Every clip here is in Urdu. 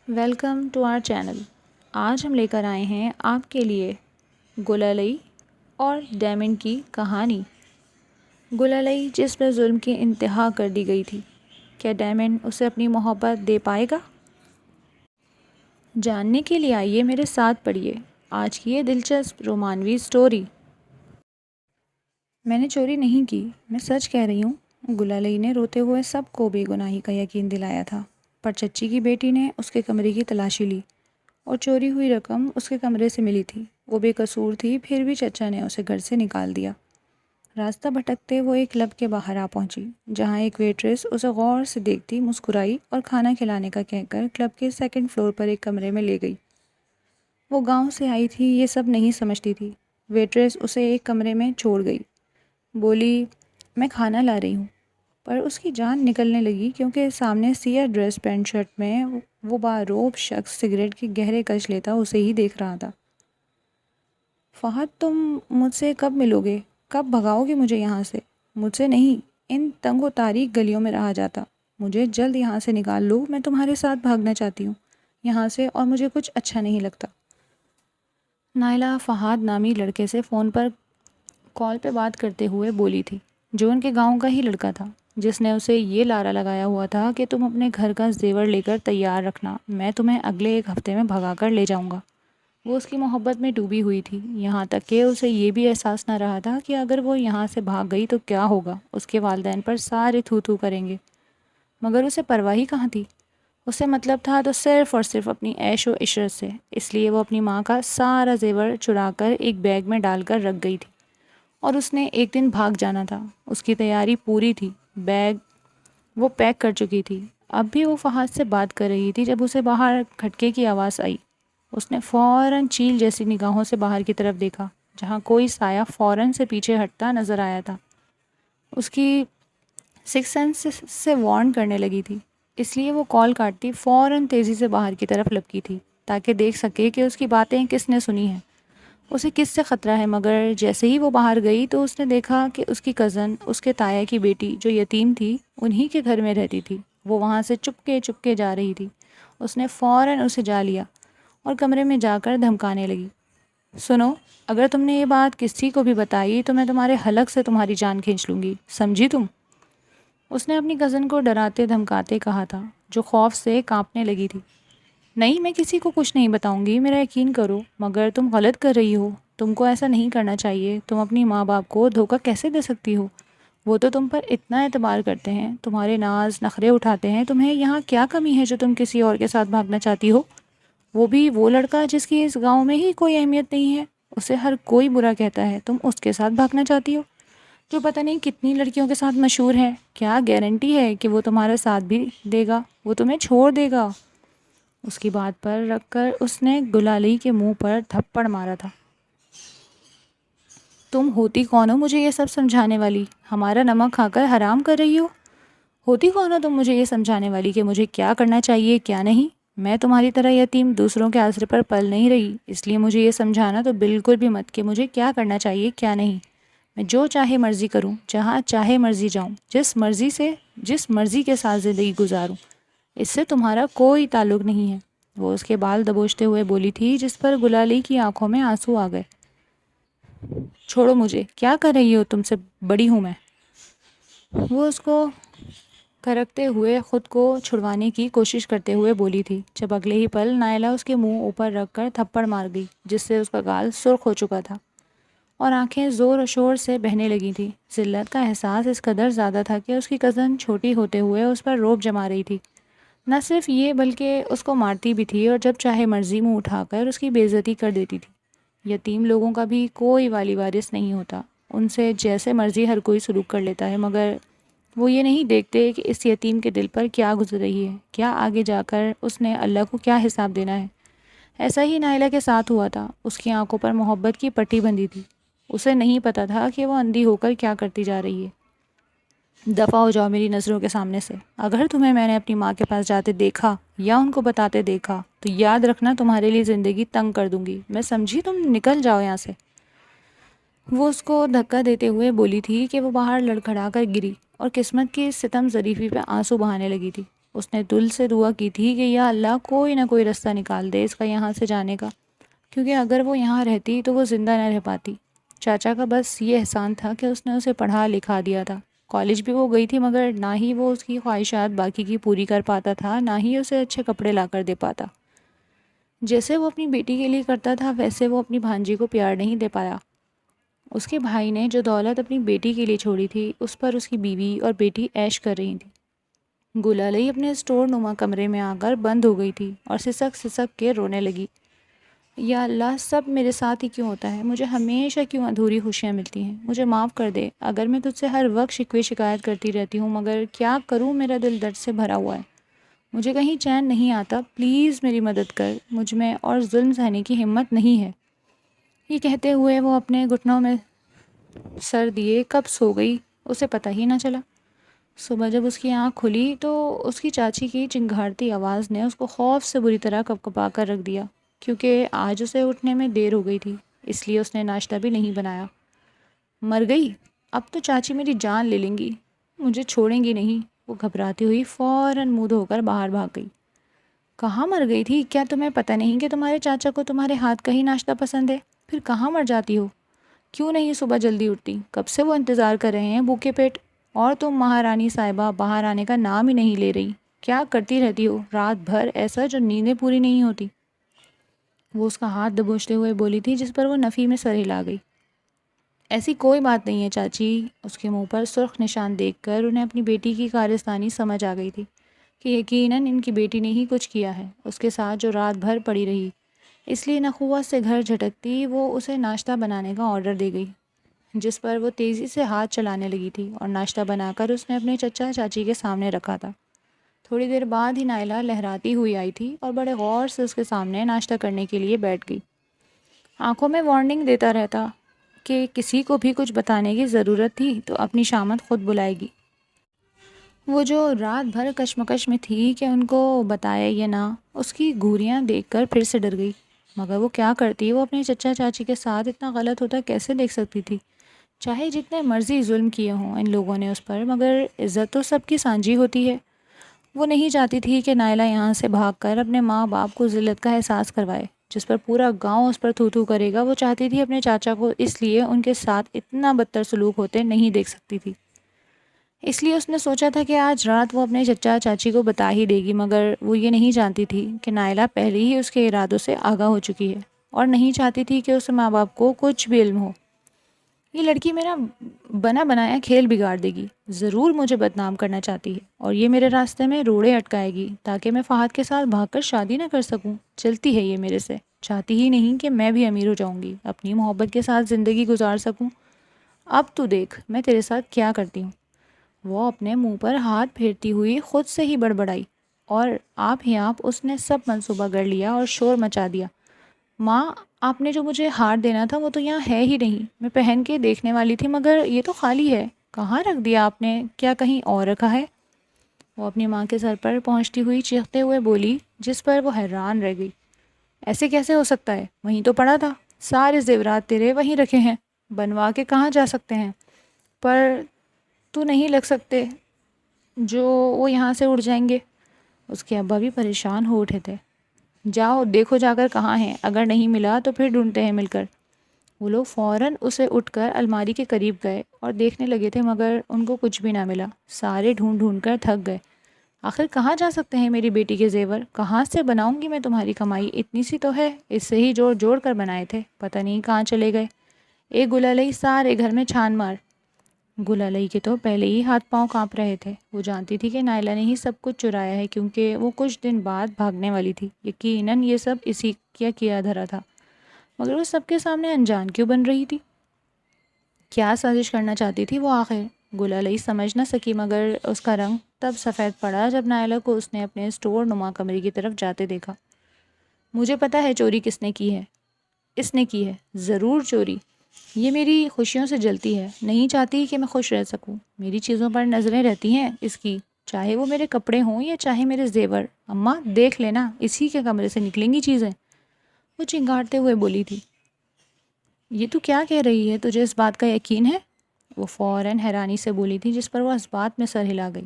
Welcome to our channel. آج ہم لے کر آئے ہیں آپ کے لیے گلالئی اور ڈیمن کی کہانی۔ گلالئی جس پر ظلم کی انتہا کر دی گئی تھی، کیا ڈیمن اسے اپنی محبت دے پائے گا؟ جاننے کے لیے آئیے میرے ساتھ پڑھیے آج کی یہ دلچسپ رومانوی سٹوری۔ میں نے چوری نہیں کی، میں سچ کہہ رہی ہوں۔ گلالئی نے روتے ہوئے سب کو بے گناہی کا یقین دلایا تھا، پر چچی کی بیٹی نے اس کے کمرے کی تلاشی لی اور چوری ہوئی رقم اس کے کمرے سے ملی تھی۔ وہ بے قصور تھی، پھر بھی چچا نے اسے گھر سے نکال دیا۔ راستہ بھٹکتے وہ ایک کلب کے باہر آ پہنچی، جہاں ایک ویٹریس اسے غور سے دیکھتی مسکرائی اور کھانا کھلانے کا کہہ کر کلب کے سیکنڈ فلور پر ایک کمرے میں لے گئی۔ وہ گاؤں سے آئی تھی، یہ سب نہیں سمجھتی تھی۔ ویٹریس اسے ایک کمرے میں چھوڑ گئی، بولی میں کھانا لا رہی ہوں، پر اس کی جان نکلنے لگی کیونکہ سامنے سیاہ ڈریس پینٹ شرٹ میں وہ باروب شخص سگریٹ کے گہرے کش لیتا اسے ہی دیکھ رہا تھا۔ فہد، تم مجھ سے کب ملو گے؟ کب بھگاؤ گے مجھے یہاں سے؟ مجھ سے نہیں، ان تنگ و تاریک گلیوں میں رہا جاتا۔ مجھے جلد یہاں سے نکال لو، میں تمہارے ساتھ بھاگنا چاہتی ہوں یہاں سے، اور مجھے کچھ اچھا نہیں لگتا۔ نائلہ فہد نامی لڑکے سے فون پر کال پہ بات کرتے ہوئے بولی تھی، جو ان کے گاؤں کا ہی لڑکا تھا، جس نے اسے یہ لارا لگایا ہوا تھا کہ تم اپنے گھر کا زیور لے کر تیار رکھنا، میں تمہیں اگلے ایک ہفتے میں بھگا کر لے جاؤں گا۔ وہ اس کی محبت میں ڈوبی ہوئی تھی، یہاں تک کہ اسے یہ بھی احساس نہ رہا تھا کہ اگر وہ یہاں سے بھاگ گئی تو کیا ہوگا، اس کے والدین پر سارے تھو تھو کریں گے۔ مگر اسے پرواہ ہی کہاں تھی، اسے مطلب تھا تو صرف اور صرف اپنی عیش و عشرت سے۔ اس لیے وہ اپنی ماں کا سارا زیور چرا کر ایک بیگ میں ڈال کر رکھ گئی تھی، اور اس نے ایک دن بھاگ جانا تھا۔ اس کی تیاری پوری تھی، بیگ وہ پیک کر چکی تھی۔ اب بھی وہ فہد سے بات کر رہی تھی جب اسے باہر کھٹکے کی آواز آئی۔ اس نے فوراً چیل جیسی نگاہوں سے باہر کی طرف دیکھا، جہاں کوئی سایہ فوراً سے پیچھے ہٹتا نظر آیا تھا۔ اس کی سکس سینس سے وارن کرنے لگی تھی، اس لیے وہ کال کاٹتی فوراً تیزی سے باہر کی طرف لپکی تھی تاکہ دیکھ سکے کہ اس کی باتیں کس نے سنی ہیں، اسے کس سے خطرہ ہے۔ مگر جیسے ہی وہ باہر گئی تو اس نے دیکھا کہ اس کی کزن، اس کے تایا کی بیٹی جو یتیم تھی، انہی کے گھر میں رہتی تھی۔ وہ وہاں سے چپکے جا رہی تھی۔ اس نے فوراً اسے جا لیا اور کمرے میں جا کر دھمکانے لگی، سنو، اگر تم نے یہ بات کسی کو بھی بتائی تو میں تمہارے حلق سے تمہاری جان کھینچ لوں گی، سمجھی تم؟ اس نے اپنی کزن کو ڈراتے دھمکاتے کہا تھا، جو خوف سے کانپنے لگی تھی۔ نہیں، میں کسی کو کچھ نہیں بتاؤں گی، میرا یقین کرو۔ مگر تم غلط کر رہی ہو، تم کو ایسا نہیں کرنا چاہیے۔ تم اپنی ماں باپ کو دھوکہ کیسے دے سکتی ہو؟ وہ تو تم پر اتنا اعتبار کرتے ہیں، تمہارے ناز نخرے اٹھاتے ہیں، تمہیں یہاں کیا کمی ہے جو تم کسی اور کے ساتھ بھاگنا چاہتی ہو؟ وہ بھی وہ لڑکا جس کی اس گاؤں میں ہی کوئی اہمیت نہیں ہے، اسے ہر کوئی برا کہتا ہے، تم اس کے ساتھ بھاگنا چاہتی ہو، جو پتہ نہیں کتنی لڑکیوں کے ساتھ مشہور ہے۔ کیا گارنٹی ہے کہ وہ تمہارا ساتھ بھی دے گا؟ وہ تمہیں چھوڑ دے گا؟ اس کی بات پر رکھ کر اس نے گلالئی کے منہ پر تھپڑ مارا تھا۔ تم ہوتی کون ہو مجھے یہ سب سمجھانے والی؟ ہمارا نمک کھا کر حرام کر رہی ہو؟ ہوتی کون ہو تم مجھے یہ سمجھانے والی کہ مجھے کیا کرنا چاہیے کیا نہیں؟ میں تمہاری طرح یتیم دوسروں کے آسرے پر پل نہیں رہی، اس لیے مجھے یہ سمجھانا تو بالکل بھی مت کہ مجھے کیا کرنا چاہیے کیا نہیں۔ میں جو چاہے مرضی کروں، جہاں چاہے مرضی جاؤں، جس مرضی کے ساتھ زندگی گزاروں، اس سے تمہارا کوئی تعلق نہیں ہے۔ وہ اس کے بال دبوچتے ہوئے بولی تھی، جس پر گلالئی کی آنکھوں میں آنسو آ گئے۔ چھوڑو مجھے، کیا کر رہی ہو؟ تم سے بڑی ہوں میں۔ وہ اس کو کھرکتے ہوئے خود کو چھڑوانے کی کوشش کرتے ہوئے بولی تھی، جب اگلے ہی پل نائلہ اس کے منہ اوپر رکھ کر تھپڑ مار گئی، جس سے اس کا گال سرخ ہو چکا تھا اور آنکھیں زور و شور سے بہنے لگی تھی۔ ذلت کا احساس اس قدر زیادہ تھا کہ اس کی کزن چھوٹی ہوتے ہوئے اس پر روب جما رہی تھی۔ نہ صرف یہ بلکہ اس کو مارتی بھی تھی اور جب چاہے مرضی منہ اٹھا کر اس کی بے عزتی کر دیتی تھی۔ یتیم لوگوں کا بھی کوئی والی وارث نہیں ہوتا، ان سے جیسے مرضی ہر کوئی سلوک کر لیتا ہے، مگر وہ یہ نہیں دیکھتے کہ اس یتیم کے دل پر کیا گزر رہی ہے، کیا آگے جا کر اس نے اللہ کو کیا حساب دینا ہے۔ ایسا ہی نائلہ کے ساتھ ہوا تھا، اس کی آنکھوں پر محبت کی پٹی بندھی تھی، اسے نہیں پتا تھا کہ وہ اندھی ہو کر کیا کرتی جا رہی ہے۔ دفع ہو جاؤ میری نظروں کے سامنے سے، اگر تمہیں میں نے اپنی ماں کے پاس جاتے دیکھا یا ان کو بتاتے دیکھا تو یاد رکھنا تمہارے لیے زندگی تنگ کر دوں گی، میں سمجھی؟ تم نکل جاؤ یہاں سے۔ وہ اس کو دھکا دیتے ہوئے بولی تھی کہ وہ باہر لڑکھڑا کر گری اور قسمت کی ستم ظریفی پہ آنسو بہانے لگی تھی۔ اس نے دل سے دعا کی تھی کہ یا اللہ کوئی نہ کوئی راستہ نکال دے اس کا یہاں سے جانے کا، کیونکہ اگر وہ یہاں رہتی تو وہ زندہ نہ رہ پاتی۔ چاچا کا بس یہ احسان تھا کہ اس نے اسے پڑھا لکھا دیا تھا۔ کالج بھی وہ گئی تھی، مگر نہ ہی وہ اس کی خواہشات باقی کی پوری کر پاتا تھا، نہ ہی اسے اچھے کپڑے لا کر دے پاتا۔ جیسے وہ اپنی بیٹی کے لیے کرتا تھا ویسے وہ اپنی بھانجی کو پیار نہیں دے پایا۔ اس کے بھائی نے جو دولت اپنی بیٹی کے لیے چھوڑی تھی اس پر اس کی بیوی اور بیٹی عیش کر رہی تھی۔ گلالئی اپنے اسٹور نما کمرے میں آ کر بند ہو گئی تھی اور سسک سسک کے رونے لگی۔ یا اللہ، سب میرے ساتھ ہی کیوں ہوتا ہے؟ مجھے ہمیشہ کیوں ادھوری خوشیاں ملتی ہیں؟ مجھے معاف کر دے اگر میں تجھ سے ہر وقت شکوے شکایت کرتی رہتی ہوں، مگر کیا کروں، میرا دل درد سے بھرا ہوا ہے، مجھے کہیں چین نہیں آتا، پلیز میری مدد کر، مجھ میں اور ظلم سہنے کی ہمت نہیں ہے۔ یہ کہتے ہوئے وہ اپنے گھٹنوں میں سر دیے کب سو گئی اسے پتہ ہی نہ چلا۔ صبح جب اس کی آنکھ کھلی تو اس کی چاچی کی چنگھاڑتی آواز نے اس کو خوف سے بری طرح کپکپا کر رکھ دیا، کیونکہ آج اسے اٹھنے میں دیر ہو گئی تھی، اس لیے اس نے ناشتہ بھی نہیں بنایا۔ مر گئی؟ اب تو چاچی میری جان لے لیں گی، مجھے چھوڑیں گی نہیں۔ وہ گھبراتی ہوئی فوراً منہ دھو کر باہر بھاگ گئی۔ کہاں مر گئی تھی؟ کیا تمہیں پتہ نہیں کہ تمہارے چاچا کو تمہارے ہاتھ کا ہی ناشتہ پسند ہے؟ پھر کہاں مر جاتی ہو؟ کیوں نہیں صبح جلدی اٹھتی؟ کب سے وہ انتظار کر رہے ہیں بھوکے پیٹ، اور تم مہارانی صاحبہ باہر آنے کا نام ہی نہیں لے رہی۔ کیا کرتی رہتی ہو رات بھر ایسا جو نیندیں پوری نہیں ہوتی؟ وہ اس کا ہاتھ دبوچتے ہوئے بولی تھی، جس پر وہ نفی میں سر ہلا گئی۔ ایسی کوئی بات نہیں ہے چاچی۔ اس کے منہ پر سرخ نشان دیکھ کر انہیں اپنی بیٹی کی کارستانی سمجھ آ گئی تھی کہ یقیناً ان کی بیٹی نے ہی کچھ کیا ہے اس کے ساتھ جو رات بھر پڑی رہی، اس لیے نخوت سے گھر جھٹکتی وہ اسے ناشتہ بنانے کا آرڈر دے گئی، جس پر وہ تیزی سے ہاتھ چلانے لگی تھی اور ناشتہ بنا کر اس نے اپنے چچا چاچی کے سامنے رکھا تھا۔ تھوڑی دیر بعد ہی نائلہ لہراتی ہوئی آئی تھی اور بڑے غور سے اس کے سامنے ناشتہ کرنے کے لیے بیٹھ گئی، آنکھوں میں وارننگ دیتا رہتا کہ کسی کو بھی کچھ بتانے کی ضرورت تھی تو اپنی شامت خود بلائے گی۔ وہ جو رات بھر کشمکش میں تھی کہ ان کو بتائے یا نہ، اس کی گھوریاں دیکھ کر پھر سے ڈر گئی، مگر وہ کیا کرتی؟ وہ اپنے چچا چاچی کے ساتھ اتنا غلط ہوتا کیسے دیکھ سکتی تھی؟ چاہے جتنے مرضی ظلم کیے ہوں ان لوگوں نے اس پر، مگر عزت تو سب کی سانجھی ہوتی ہے۔ وہ نہیں چاہتی تھی کہ نائلہ یہاں سے بھاگ کر اپنے ماں باپ کو ذلت کا احساس کروائے، جس پر پورا گاؤں اس پر تھو تھو کرے گا۔ وہ چاہتی تھی اپنے چاچا کو اس لیے ان کے ساتھ اتنا بدتر سلوک ہوتے نہیں دیکھ سکتی تھی، اس لیے اس نے سوچا تھا کہ آج رات وہ اپنے چچا چاچی کو بتا ہی دے گی، مگر وہ یہ نہیں جانتی تھی کہ نائلہ پہلے ہی اس کے ارادوں سے آگاہ ہو چکی ہے اور نہیں چاہتی تھی کہ اس ماں باپ کو کچھ بھی علم ہو۔ یہ لڑکی میرا بنا بنایا کھیل بگاڑ دے گی، ضرور مجھے بدنام کرنا چاہتی ہے اور یہ میرے راستے میں روڑے اٹکائے گی تاکہ میں فہد کے ساتھ بھاگ کر شادی نہ کر سکوں۔ چلتی ہے یہ میرے سے، چاہتی ہی نہیں کہ میں بھی امیر ہو جاؤں گی، اپنی محبت کے ساتھ زندگی گزار سکوں۔ اب تو دیکھ میں تیرے ساتھ کیا کرتی ہوں۔ وہ اپنے منہ پر ہاتھ پھیرتی ہوئی خود سے ہی بڑبڑائی اور آپ ہی آپ اس نے سب منصوبہ گڑھ لیا اور شور مچا دیا۔ ماں، آپ نے جو مجھے ہار دینا تھا وہ تو یہاں ہے ہی نہیں، میں پہن کے دیکھنے والی تھی مگر یہ تو خالی ہے، کہاں رکھ دیا آپ نے؟ کیا کہیں اور رکھا ہے؟ وہ اپنی ماں کے سر پر پہنچتی ہوئی چیختے ہوئے بولی، جس پر وہ حیران رہ گئی۔ ایسے کیسے ہو سکتا ہے؟ وہیں تو پڑا تھا، سارے زیورات تیرے وہیں رکھے ہیں، بنوا کے کہاں جا سکتے ہیں؟ پر تو نہیں لگ سکتے جو وہ یہاں سے اڑ جائیں گے۔ اس کے ابا بھی پریشان ہو اٹھے تھے۔ جاؤ دیکھو جا کر کہاں ہیں، اگر نہیں ملا تو پھر ڈھونڈتے ہیں مل کر۔ وہ لوگ فوراً اسے اٹھ کر الماری کے قریب گئے اور دیکھنے لگے تھے، مگر ان کو کچھ بھی نہ ملا، سارے ڈھونڈ ڈھونڈ کر تھک گئے۔ آخر کہاں جا سکتے ہیں میری بیٹی کے زیور؟ کہاں سے بناؤں گی میں تمہاری کمائی؟ اتنی سی تو ہے، اس سے ہی جوڑ جوڑ کر بنائے تھے، پتہ نہیں کہاں چلے گئے۔ ایک گلالئی سارے گھر میں چھان مار۔ گلالئی کے تو پہلے ہی ہاتھ پاؤں کانپ رہے تھے، وہ جانتی تھی کہ نائلہ نے ہی سب کچھ چرایا ہے، کیونکہ وہ کچھ دن بعد بھاگنے والی تھی، یقیناً یہ سب اسی کیا دھرا تھا، مگر وہ سب کے سامنے انجان کیوں بن رہی تھی؟ کیا سازش کرنا چاہتی تھی وہ آخر؟ گلالئی سمجھ نہ سکی، مگر اس کا رنگ تب سفید پڑا جب نائلہ کو اس نے اپنے اسٹور نما کمرے کی طرف جاتے دیکھا۔ مجھے پتہ ہے چوری کس نے کی ہے، اس نے کی ہے، ضرور چوری۔ یہ میری خوشیوں سے جلتی ہے، نہیں چاہتی کہ میں خوش رہ سکوں، میری چیزوں پر نظریں رہتی ہیں اس کی، چاہے وہ میرے کپڑے ہوں یا چاہے میرے زیور۔ اماں دیکھ لینا، اسی کے کمرے سے نکلیں گی چیزیں، وہ چنگھاڑتے ہوئے بولی تھی۔ یہ تو کیا کہہ رہی ہے؟ تجھے اس بات کا یقین ہے؟ وہ فوراً حیرانی سے بولی تھی، جس پر وہ اس بات میں سر ہلا گئی۔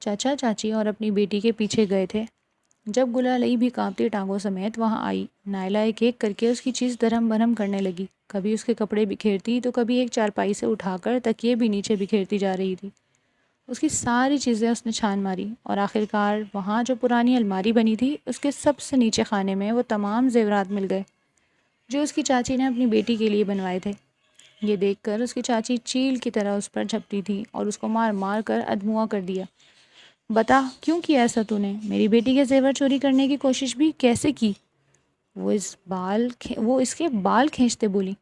چاچا چاچی اور اپنی بیٹی کے پیچھے گئے تھے۔ جب گلالئی بھی کانپتی ٹانگوں سمیت وہاں آئی، نائلہ ایک ایک کر کے اس کی چیز درہم برہم کرنے لگی۔ کبھی اس کے کپڑے بکھیرتی تو کبھی ایک چارپائی سے اٹھا کر تکیے بھی نیچے بکھیرتی جا رہی تھی۔ اس کی ساری چیزیں اس نے چھان ماری اور آخرکار وہاں جو پرانی الماری بنی تھی اس کے سب سے نیچے خانے میں وہ تمام زیورات مل گئے جو اس کی چاچی نے اپنی بیٹی کے لیے بنوائے تھے۔ یہ دیکھ کر اس کی چاچی چیل کی طرح اس پر جھپٹی تھی اور اس کو مار مار کر ادموا کر دیا۔ بتا کیوں کیا ایسا تو نے؟ میری بیٹی کے زیور چوری کرنے کی کوشش بھی کیسے کی؟ وہ اس کے بال کھینچتے بولی۔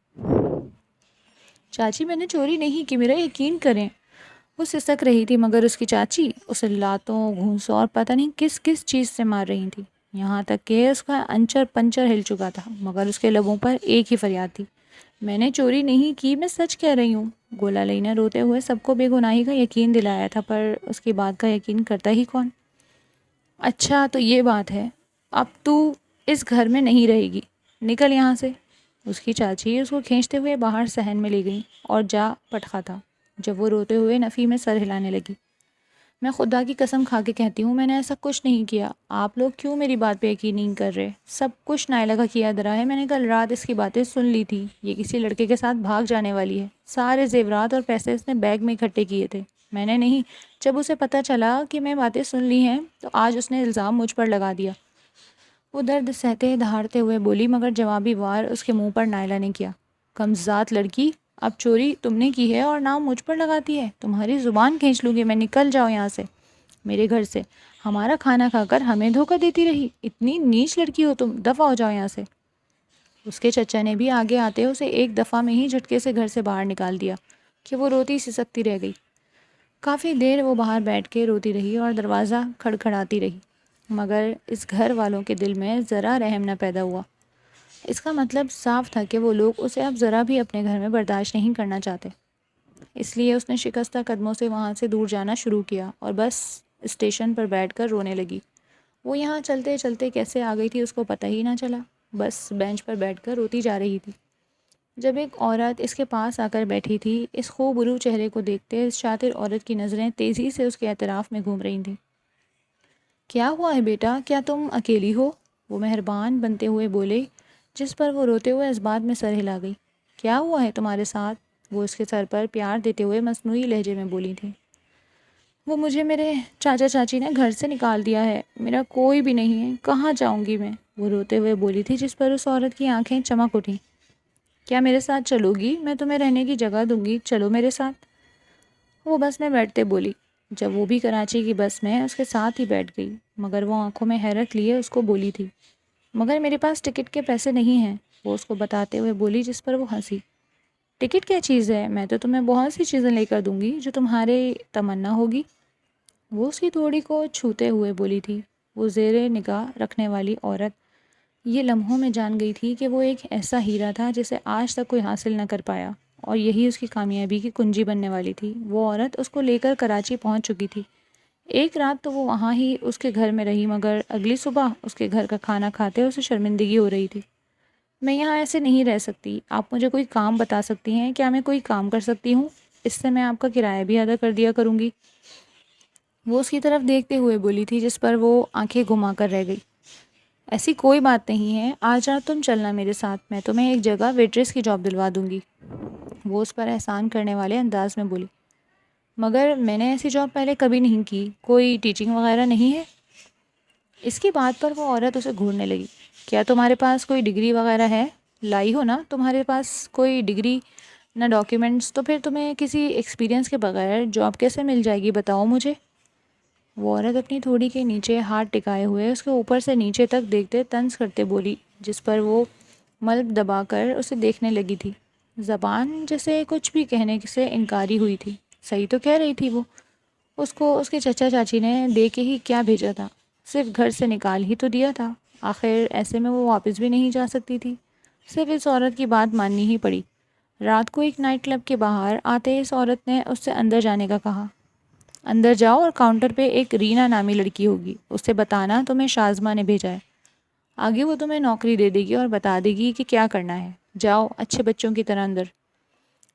چاچی میں نے چوری نہیں کی، میرا یقین کریں۔ وہ سسک رہی تھی مگر اس کی چاچی اسے لاتوں گھونسوں اور پتہ نہیں کس کس چیز سے مار رہی تھی، یہاں تک کہ اس کا انچر پنچر ہل چکا تھا، مگر اس کے لبوں پر ایک ہی فریاد تھی، میں نے چوری نہیں کی، میں سچ کہہ رہی ہوں۔ گلالئی نے روتے ہوئے سب کو بے گناہی کا یقین دلایا تھا، پر اس کی بات کا یقین کرتا ہی کون؟ اچھا تو یہ بات ہے، اب تو اس گھر میں نہیں رہے گی، نکل یہاں سے۔ اس کی چاچی اس کو کھینچتے ہوئے باہر صحن میں لے گئی اور جا پٹخا تھا جب وہ روتے ہوئے نفی میں سر ہلانے لگی۔ میں خدا کی قسم کھا کے کہتی ہوں میں نے ایسا کچھ نہیں کیا، آپ لوگ کیوں میری بات پہ یقین نہیں کر رہے؟ سب کچھ نائلہ کا کیا درا ہے، میں نے کل رات اس کی باتیں سن لی تھی، یہ کسی لڑکے کے ساتھ بھاگ جانے والی ہے، سارے زیورات اور پیسے اس نے بیگ میں اکٹھے کیے تھے، میں نے نہیں۔ جب اسے پتہ چلا کہ میں باتیں سن لی ہیں تو آج اس نے الزام مجھ پر لگا دیا۔ وہ درد سہتے دھاڑتے ہوئے بولی مگر جوابی وار اس کے منہ پر نائلہ نے کیا۔ کمذات لڑکی، اب چوری تم نے کی ہے اور نام مجھ پر لگاتی ہے، تمہاری زبان کھینچ لوں گی میں، نکل جاؤ یہاں سے، میرے گھر سے، ہمارا کھانا کھا کر ہمیں دھوکہ دیتی رہی، اتنی نیچ لڑکی ہو تم، دفع ہو جاؤ یہاں سے۔ اس کے چچا نے بھی آگے آتے اسے ایک دفعہ میں ہی جھٹکے سے گھر سے باہر نکال دیا کہ وہ روتی سسکتی رہ گئی۔ کافی دیر وہ باہر بیٹھ کے روتی رہی اور دروازہ کھڑکھڑاتی رہی، مگر اس گھر والوں کے دل میں ذرا رحم نہ پیدا ہوا۔ اس کا مطلب صاف تھا کہ وہ لوگ اسے اب ذرا بھی اپنے گھر میں برداشت نہیں کرنا چاہتے، اس لیے اس نے شکستہ قدموں سے وہاں سے دور جانا شروع کیا اور بس اسٹیشن پر بیٹھ کر رونے لگی۔ وہ یہاں چلتے چلتے کیسے آ گئی تھی اس کو پتہ ہی نہ چلا، بس بینچ پر بیٹھ کر روتی جا رہی تھی۔ جب ایک عورت اس کے پاس آ کر بیٹھی تھی، اس خوبرو چہرے کو دیکھتے اس شاطر عورت کی نظریں تیزی سے اس کے اطراف میں گھوم رہی تھیں۔ کیا ہوا ہے بیٹا، کیا تم اکیلی ہو؟ وہ مہربان بنتے ہوئے بولے، جس پر وہ روتے ہوئے اس بات میں سر ہلا گئی۔ کیا ہوا ہے تمہارے ساتھ؟ وہ اس کے سر پر پیار دیتے ہوئے مصنوعی لہجے میں بولی تھی۔ وہ مجھے میرے چاچا چاچی نے گھر سے نکال دیا ہے، میرا کوئی بھی نہیں ہے، کہاں جاؤں گی میں؟ وہ روتے ہوئے بولی تھی، جس پر اس عورت کی آنکھیں چمک اٹھیں۔ کیا میرے ساتھ چلو گی؟ میں تمہیں رہنے کی جگہ دوں گی، چلو میرے ساتھ۔ وہ بس میں بیٹھتے بولی۔ جب وہ بھی کراچی کی بس میں اس کے ساتھ ہی بیٹھ گئی، مگر وہ آنکھوں میں حیرت لیے اس کو بولی تھی، مگر میرے پاس ٹکٹ کے پیسے نہیں ہیں، وہ اس کو بتاتے ہوئے بولی، جس پر وہ ہنسی۔ ٹکٹ کیا چیز ہے، میں تو تمہیں بہت سی چیزیں لے کر دوں گی جو تمہارے تمنا ہوگی، وہ اس کی تھوڑی کو چھوتے ہوئے بولی تھی۔ وہ زیر نگاہ رکھنے والی عورت یہ لمحوں میں جان گئی تھی کہ وہ ایک ایسا ہیرا تھا جسے آج تک کوئی حاصل نہ کر پایا، اور یہی اس کی کامیابی کی کنجی بننے والی تھی۔ وہ عورت اس کو لے کر کراچی پہنچ چکی تھی۔ ایک رات تو وہ وہاں ہی اس کے گھر میں رہی، مگر اگلی صبح اس کے گھر کا کھانا کھاتے اسے شرمندگی ہو رہی تھی۔ میں یہاں ایسے نہیں رہ سکتی، آپ مجھے کوئی کام بتا سکتی ہیں؟ کیا میں کوئی کام کر سکتی ہوں؟ اس سے میں آپ کا کرایہ بھی ادا کر دیا کروں گی۔ وہ اس کی طرف دیکھتے ہوئے بولی تھی، جس پر وہ آنکھیں گھما کر رہ گئی۔ ایسی کوئی بات نہیں ہے، آج رات تم چلنا میرے ساتھ، میں تمہیں ایک جگہ ویٹریس کی جاب دلوا دوں گی، وہ اس پر احسان کرنے والے انداز میں بولی۔ مگر میں نے ایسی جاب پہلے کبھی نہیں کی، کوئی ٹیچنگ وغیرہ نہیں ہے؟ اس کی بات پر وہ عورت اسے گھورنے لگی۔ کیا تمہارے پاس کوئی ڈگری وغیرہ ہے؟ لائی ہو نا، تمہارے پاس کوئی ڈگری نہ ڈاکیومنٹس، تو پھر تمہیں کسی ایکسپیرینس کے بغیر جاب کیسے مل جائے گی، بتاؤ مجھے۔ وہ عورت اپنی تھوڑی کے نیچے ہاتھ ٹکائے ہوئے اس کے اوپر سے نیچے تک دیکھتے طنز کرتے بولی، جس پر وہ ملب دبا کر اسے دیکھنے لگی تھی، زبان جیسے کچھ بھی کہنے سے انکاری ہوئی تھی۔ صحیح تو کہہ رہی تھی وہ، اس کو اس کے چچا چاچی نے دے کے ہی کیا بھیجا تھا، صرف گھر سے نکال ہی تو دیا تھا، آخر ایسے میں وہ واپس بھی نہیں جا سکتی تھی، صرف اس عورت کی بات ماننی ہی پڑی۔ رات کو ایک نائٹ کلب کے باہر آتے اس عورت نے اس سے اندر جانے کا کہا۔ اندر جاؤ اور کاؤنٹر پہ ایک رینا نامی لڑکی ہوگی، اس سے بتانا تمہیں شازمہ نے بھیجا ہے، آگے وہ تمہیں نوکری دے دے گی اور بتا دے گی کہ کیا کرنا ہے، جاؤ اچھے بچوں کی طرح اندر۔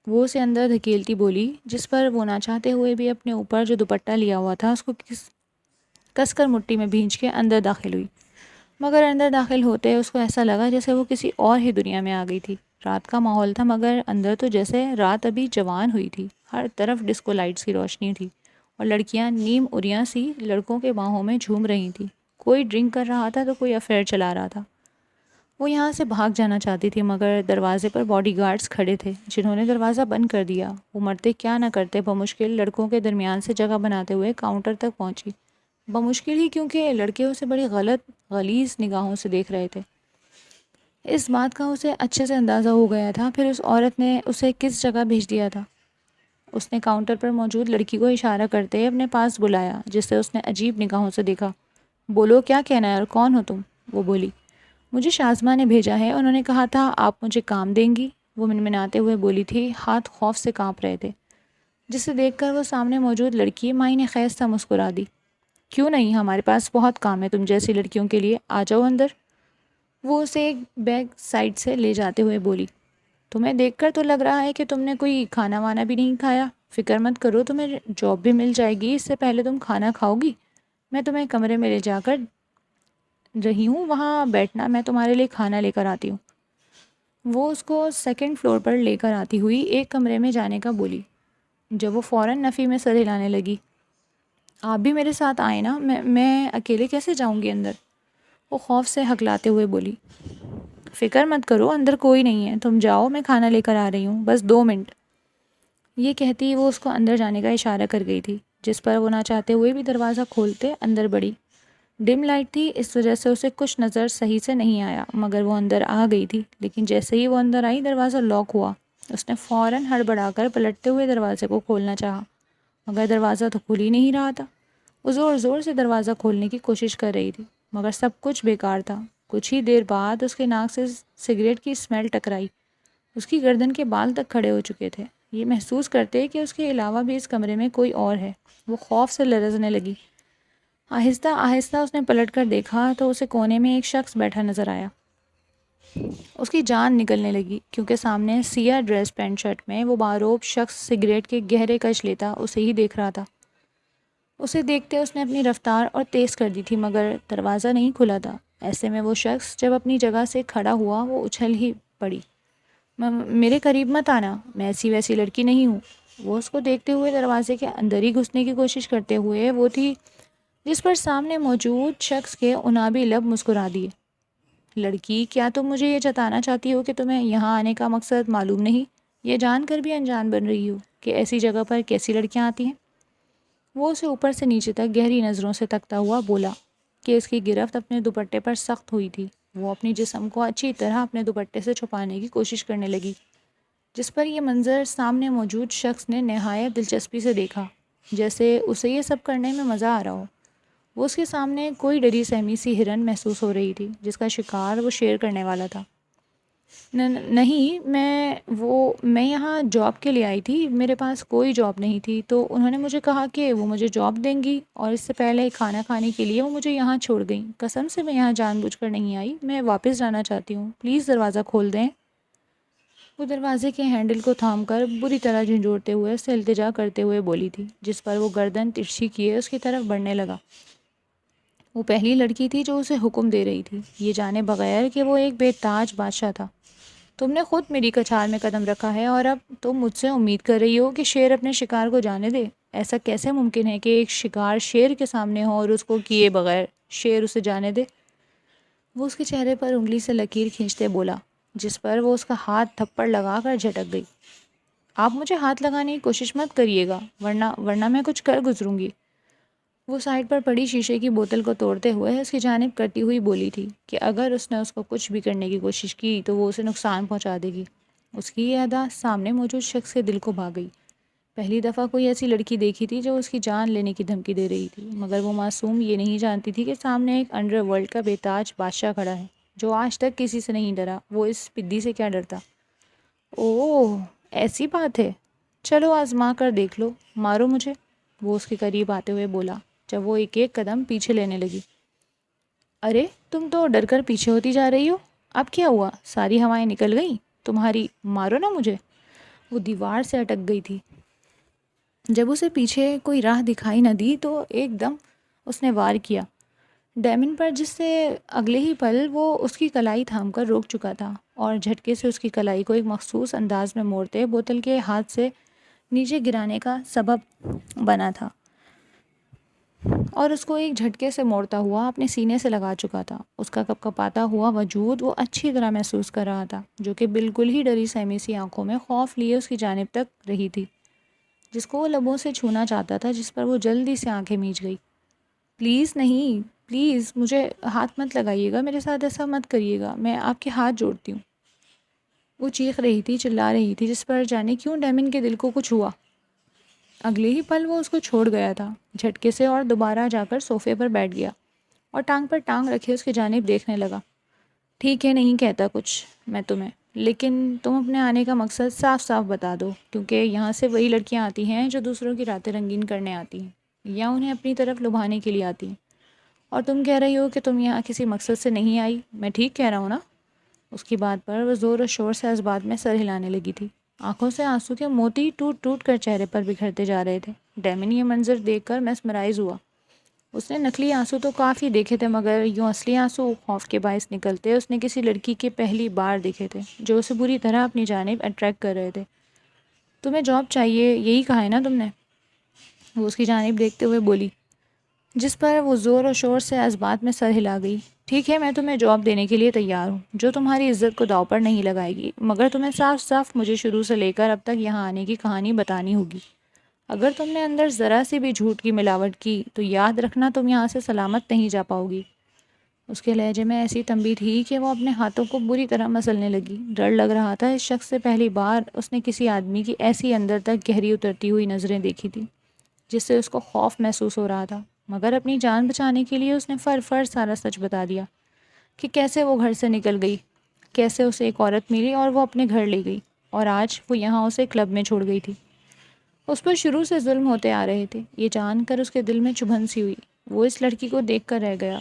وہ اسے اندر دھکیلتی بولی، جس پر وہ نہ چاہتے ہوئے بھی اپنے اوپر جو دوپٹہ لیا ہوا تھا اس کو کس کر مٹھی میں بھینچ کے اندر داخل ہوئی۔ مگر اندر داخل ہوتے اس کو ایسا لگا جیسے وہ کسی اور ہی دنیا میں آ گئی تھی۔ رات کا ماحول تھا مگر اندر تو جیسے رات ابھی جوان ہوئی تھی۔ ہر طرف ڈسکو لائٹس کی روشنی تھی اور لڑکیاں نیم اریاں سی لڑکوں کے باہوں میں جھوم رہی تھیں۔ کوئی ڈرنک کر رہا تھا تو کوئی افیئر چلا رہا تھا۔ وہ یہاں سے بھاگ جانا چاہتی تھی مگر دروازے پر باڈی گارڈز کھڑے تھے جنہوں نے دروازہ بند کر دیا۔ وہ مرتے کیا نہ کرتے بمشکل لڑکوں کے درمیان سے جگہ بناتے ہوئے کاؤنٹر تک پہنچی۔ بمشکل ہی کیونکہ لڑکے اسے بڑی غلیظ نگاہوں سے دیکھ رہے تھے۔ اس بات کا اسے اچھے سے اندازہ ہو گیا تھا۔ پھر اس عورت نے اسے کس جگہ بھیج دیا تھا؟ اس نے کاؤنٹر پر موجود لڑکی کو اشارہ کرتے اپنے پاس بلایا جسے اس نے عجیب نگاہوں سے دیکھا۔ بولو کیا کہنا ہے اور کون ہو تم؟ وہ بولی۔ مجھے شازمہ نے بھیجا ہے، انہوں نے کہا تھا آپ مجھے کام دیں گی، وہ منمناتے ہوئے بولی تھی۔ ہاتھ خوف سے کانپ رہے تھے، جسے دیکھ کر وہ سامنے موجود لڑکی معنی خیز تھا مسکرا دی۔ کیوں نہیں، ہمارے پاس بہت کام ہے تم جیسی لڑکیوں کے لیے، آ جاؤ اندر، وہ اسے ایک بیک سائڈ سے لے جاتے ہوئے بولی۔ تمہیں دیکھ کر تو لگ رہا ہے کہ تم نے کوئی کھانا وانا بھی نہیں کھایا۔ فکر مت کرو، تمہیں جاب بھی مل جائے گی، اس سے پہلے تم کھانا کھاؤ گی۔ میں تمہیں کمرے میں لے جا کر رہی ہوں، وہاں بیٹھنا، میں تمہارے لیے کھانا لے کر آتی ہوں۔ وہ اس کو سیکنڈ فلور پر لے کر آتی ہوئی ایک کمرے میں جانے کا بولی، جب وہ فوراً نفی میں سر ہلانے لگی۔ آپ بھی میرے ساتھ آئیں نا، میں اکیلے کیسے جاؤں گی اندر؟ وہ خوف سے ہکلاتے ہوئے بولی۔ فکر مت کرو، اندر کوئی نہیں ہے، تم جاؤ، میں کھانا لے کر آ رہی ہوں، بس 2 منٹ۔ یہ کہتی وہ اس کو اندر جانے کا اشارہ کر گئی تھی، جس پر وہ نہ چاہتے ہوئے بھی دروازہ کھولتے اندر بڑھی۔ ڈم لائٹ تھی، اس وجہ سے اسے کچھ نظر صحیح سے نہیں آیا مگر وہ اندر آ گئی تھی۔ لیکن جیسے ہی وہ اندر آئی دروازہ لاک ہوا۔ اس نے فوراً ہڑبڑا کر پلٹتے ہوئے دروازے کو کھولنا چاہا مگر دروازہ تو کھل ہی نہیں رہا تھا۔ وہ زور زور سے دروازہ کھولنے کی کوشش کر رہی تھی مگر سب کچھ بیکار تھا۔ کچھ ہی دیر بعد اس کے ناک سے سگریٹ کی اسمیل ٹکرائی۔ اس کی گردن کے بال تک کھڑے ہو چکے تھے، یہ محسوس کرتے کہ اس کے علاوہ بھی اس کمرے میں کوئی اور ہے۔ وہ خوف سے لرزنے لگی۔ آہستہ آہستہ اس نے پلٹ کر دیکھا تو اسے کونے میں ایک شخص بیٹھا نظر آیا۔ اس کی جان نکلنے لگی کیونکہ سامنے سیاہ ڈریس پینٹ شرٹ میں وہ باروب شخص سگریٹ کے گہرے کش لیتا اسے ہی دیکھ رہا تھا۔ اسے دیکھتے اس نے اپنی رفتار اور تیز کر دی تھی مگر دروازہ نہیں کھلا تھا۔ ایسے میں وہ شخص جب اپنی جگہ سے کھڑا ہوا وہ اچھل ہی پڑی۔ میرے قریب مت آنا، میں ایسی ویسی لڑکی نہیں ہوں۔ وہ اس کو دیکھتے ہوئے دروازے کے اندر ہی گھسنے کی کوشش کرتے ہوئے وہ تھی جس پر سامنے موجود شخص کے عنابی لب مسکرا دیے۔ لڑکی، کیا تم مجھے یہ جتانا چاہتی ہو کہ تمہیں یہاں آنے کا مقصد معلوم نہیں؟ یہ جان کر بھی انجان بن رہی ہو کہ ایسی جگہ پر کیسی لڑکیاں آتی ہیں؟ وہ اسے اوپر سے نیچے تک گہری نظروں سے تکتا ہوا بولا کہ اس کی گرفت اپنے دوپٹے پر سخت ہوئی تھی۔ وہ اپنی جسم کو اچھی طرح اپنے دوپٹے سے چھپانے کی کوشش کرنے لگی، جس پر یہ منظر سامنے موجود شخص نے نہایت دلچسپی سے دیکھا، جیسے اسے یہ سب کرنے میں مزہ آ رہا ہو۔ وہ اس کے سامنے کوئی ڈری سہمی سی ہرن محسوس ہو رہی تھی جس کا شکار وہ شیر کرنے والا تھا۔ نہیں، میں یہاں جاب کے لیے آئی تھی، میرے پاس کوئی جاب نہیں تھی، تو انہوں نے مجھے کہا کہ وہ مجھے جاب دیں گی اور اس سے پہلے کھانا کھانے کے لیے وہ مجھے یہاں چھوڑ گئیں۔ قسم سے میں یہاں جان بوجھ کر نہیں آئی، میں واپس جانا چاہتی ہوں، پلیز دروازہ کھول دیں۔ وہ دروازے کے ہینڈل کو تھام کر بری طرح جھنجھوڑتے ہوئے اس سے التجا کرتے ہوئے بولی تھی، جس پر وہ گردن ترچھی کیے اس کی طرف بڑھنے لگا۔ وہ پہلی لڑکی تھی جو اسے حکم دے رہی تھی، یہ جانے بغیر کہ وہ ایک بے تاج بادشاہ تھا۔ تم نے خود میری کچھال میں قدم رکھا ہے اور اب تم مجھ سے امید کر رہی ہو کہ شیر اپنے شکار کو جانے دے؟ ایسا کیسے ممکن ہے کہ ایک شکار شیر کے سامنے ہو اور اس کو کیے بغیر شیر اسے جانے دے؟ وہ اس کے چہرے پر انگلی سے لکیر کھینچتے بولا، جس پر وہ اس کا ہاتھ تھپڑ لگا کر جھٹک گئی۔ آپ مجھے ہاتھ لگانے کی کوشش مت کریے گا ورنہ میں کچھ کر گزروں گی۔ وہ سائڈ پر پڑی شیشے کی بوتل کو توڑتے ہوئے اس کی جانب کرتی ہوئی بولی تھی کہ اگر اس نے اس کو کچھ بھی کرنے کی کوشش کی تو وہ اسے نقصان پہنچا دے گی۔ اس کی یہ ادا سامنے موجود شخص کے دل کو بھا گئی۔ پہلی دفعہ کوئی ایسی لڑکی دیکھی تھی جو اس کی جان لینے کی دھمکی دے رہی تھی، مگر وہ معصوم یہ نہیں جانتی تھی کہ سامنے ایک انڈر ورلڈ کا بے تاج بادشاہ کھڑا ہے جو آج تک کسی سے نہیں ڈرا۔ وہ اس پدی سے کیا ڈرتا؟ اوہ، ایسی بات ہے، چلو آزما کر دیکھ لو، مارو مجھے، وہ اس کے قریب آتے ہوئے بولا جب وہ ایک ایک قدم پیچھے لینے لگی۔ ارے تم تو ڈر کر پیچھے ہوتی جا رہی ہو، اب کیا ہوا؟ ساری ہوائیں نکل گئیں تمہاری، مارو نا مجھے۔ وہ دیوار سے اٹک گئی تھی۔ جب اسے پیچھے کوئی راہ دکھائی نہ دی تو ایک دم اس نے وار کیا ڈیمن پر، جس سے اگلے ہی پل وہ اس کی کلائی تھام کر روک چکا تھا اور جھٹکے سے اس کی کلائی کو ایک مخصوص انداز میں موڑتے بوتل کے ہاتھ سے نیچے گرانے کا سبب بنا تھا، اور اس کو ایک جھٹکے سے موڑتا ہوا اپنے سینے سے لگا چکا تھا۔ اس کا کپکپاتا ہوا وجود وہ اچھی طرح محسوس کر رہا تھا، جو کہ بالکل ہی ڈری سہمی سی آنکھوں میں خوف لیے اس کی جانب تک رہی تھی، جس کو وہ لبوں سے چھونا چاہتا تھا، جس پر وہ جلدی سے آنکھیں میچ گئی۔ پلیز نہیں، پلیز مجھے ہاتھ مت لگائیے گا، میرے ساتھ ایسا مت کریے گا، میں آپ کے ہاتھ جوڑتی ہوں۔ وہ چیخ رہی تھی، چلا رہی تھی، جس پر جانے کیوں ڈیمن کے دل کو کچھ ہوا۔ اگلے ہی پل وہ اس کو چھوڑ گیا تھا جھٹکے سے، اور دوبارہ جا کر صوفے پر بیٹھ گیا اور ٹانگ پر ٹانگ رکھے اس کی جانب دیکھنے لگا۔ ٹھیک ہے، نہیں کہتا کچھ میں تمہیں، لیکن تم اپنے آنے کا مقصد صاف صاف بتا دو، کیونکہ یہاں سے وہی لڑکیاں آتی ہیں جو دوسروں کی راتیں رنگین کرنے آتی ہیں یا انہیں اپنی طرف لبھانے کے لیے آتی ہیں، اور تم کہہ رہی ہو کہ تم یہاں کسی مقصد سے نہیں آئی، میں ٹھیک کہہ رہا ہوں نا؟ اس کی بات پر وہ زور و شور سے اس بات میں سر ہلانے لگی تھی۔ آنکھوں سے آنسو کے موتی ٹوٹ ٹوٹ کر چہرے پر بکھرتے جا رہے تھے۔ ڈیمن یہ منظر دیکھ کر میسمرائز ہوا۔ اس نے نقلی آنسو تو کافی دیکھے تھے، مگر یوں اصلی آنسو خوف کے باعث نکلتے اس نے کسی لڑکی کے پہلی بار دیکھے تھے، جو اسے بری طرح اپنی جانب اٹریکٹ کر رہے تھے۔ تمہیں جاب چاہیے، یہی کہا ہے نا تم نے؟ وہ اس کی جانب دیکھتے ہوئے بولی، جس پر وہ زور و شور سے اس بات میں سر ہلا گئی۔ ٹھیک ہے، میں تمہیں جاب دینے کے لیے تیار ہوں، جو تمہاری عزت کو داؤ پر نہیں لگائے گی، مگر تمہیں صاف صاف مجھے شروع سے لے کر اب تک یہاں آنے کی کہانی بتانی ہوگی۔ اگر تم نے اندر ذرا سی بھی جھوٹ کی ملاوٹ کی تو یاد رکھنا تم یہاں سے سلامت نہیں جا پاؤ گی۔ اس کے لہجے میں ایسی تنبیہ تھی کہ وہ اپنے ہاتھوں کو بری طرح مسلنے لگی۔ ڈر لگ رہا تھا، اس شخص سے پہلی بار اس نے کسی آدمی کی ایسی اندر تک گہری اترتی ہوئی نظریں دیکھی تھی، جس سے اس کو خوف محسوس ہو رہا تھا، مگر اپنی جان بچانے کے لیے اس نے فر سارا سچ بتا دیا کہ کیسے وہ گھر سے نکل گئی، کیسے اسے ایک عورت ملی اور وہ اپنے گھر لے گئی، اور آج وہ یہاں اسے کلب میں چھوڑ گئی تھی۔ اس پر شروع سے ظلم ہوتے آ رہے تھے، یہ جان کر اس کے دل میں چبھن سی ہوئی۔ وہ اس لڑکی کو دیکھ کر رہ گیا۔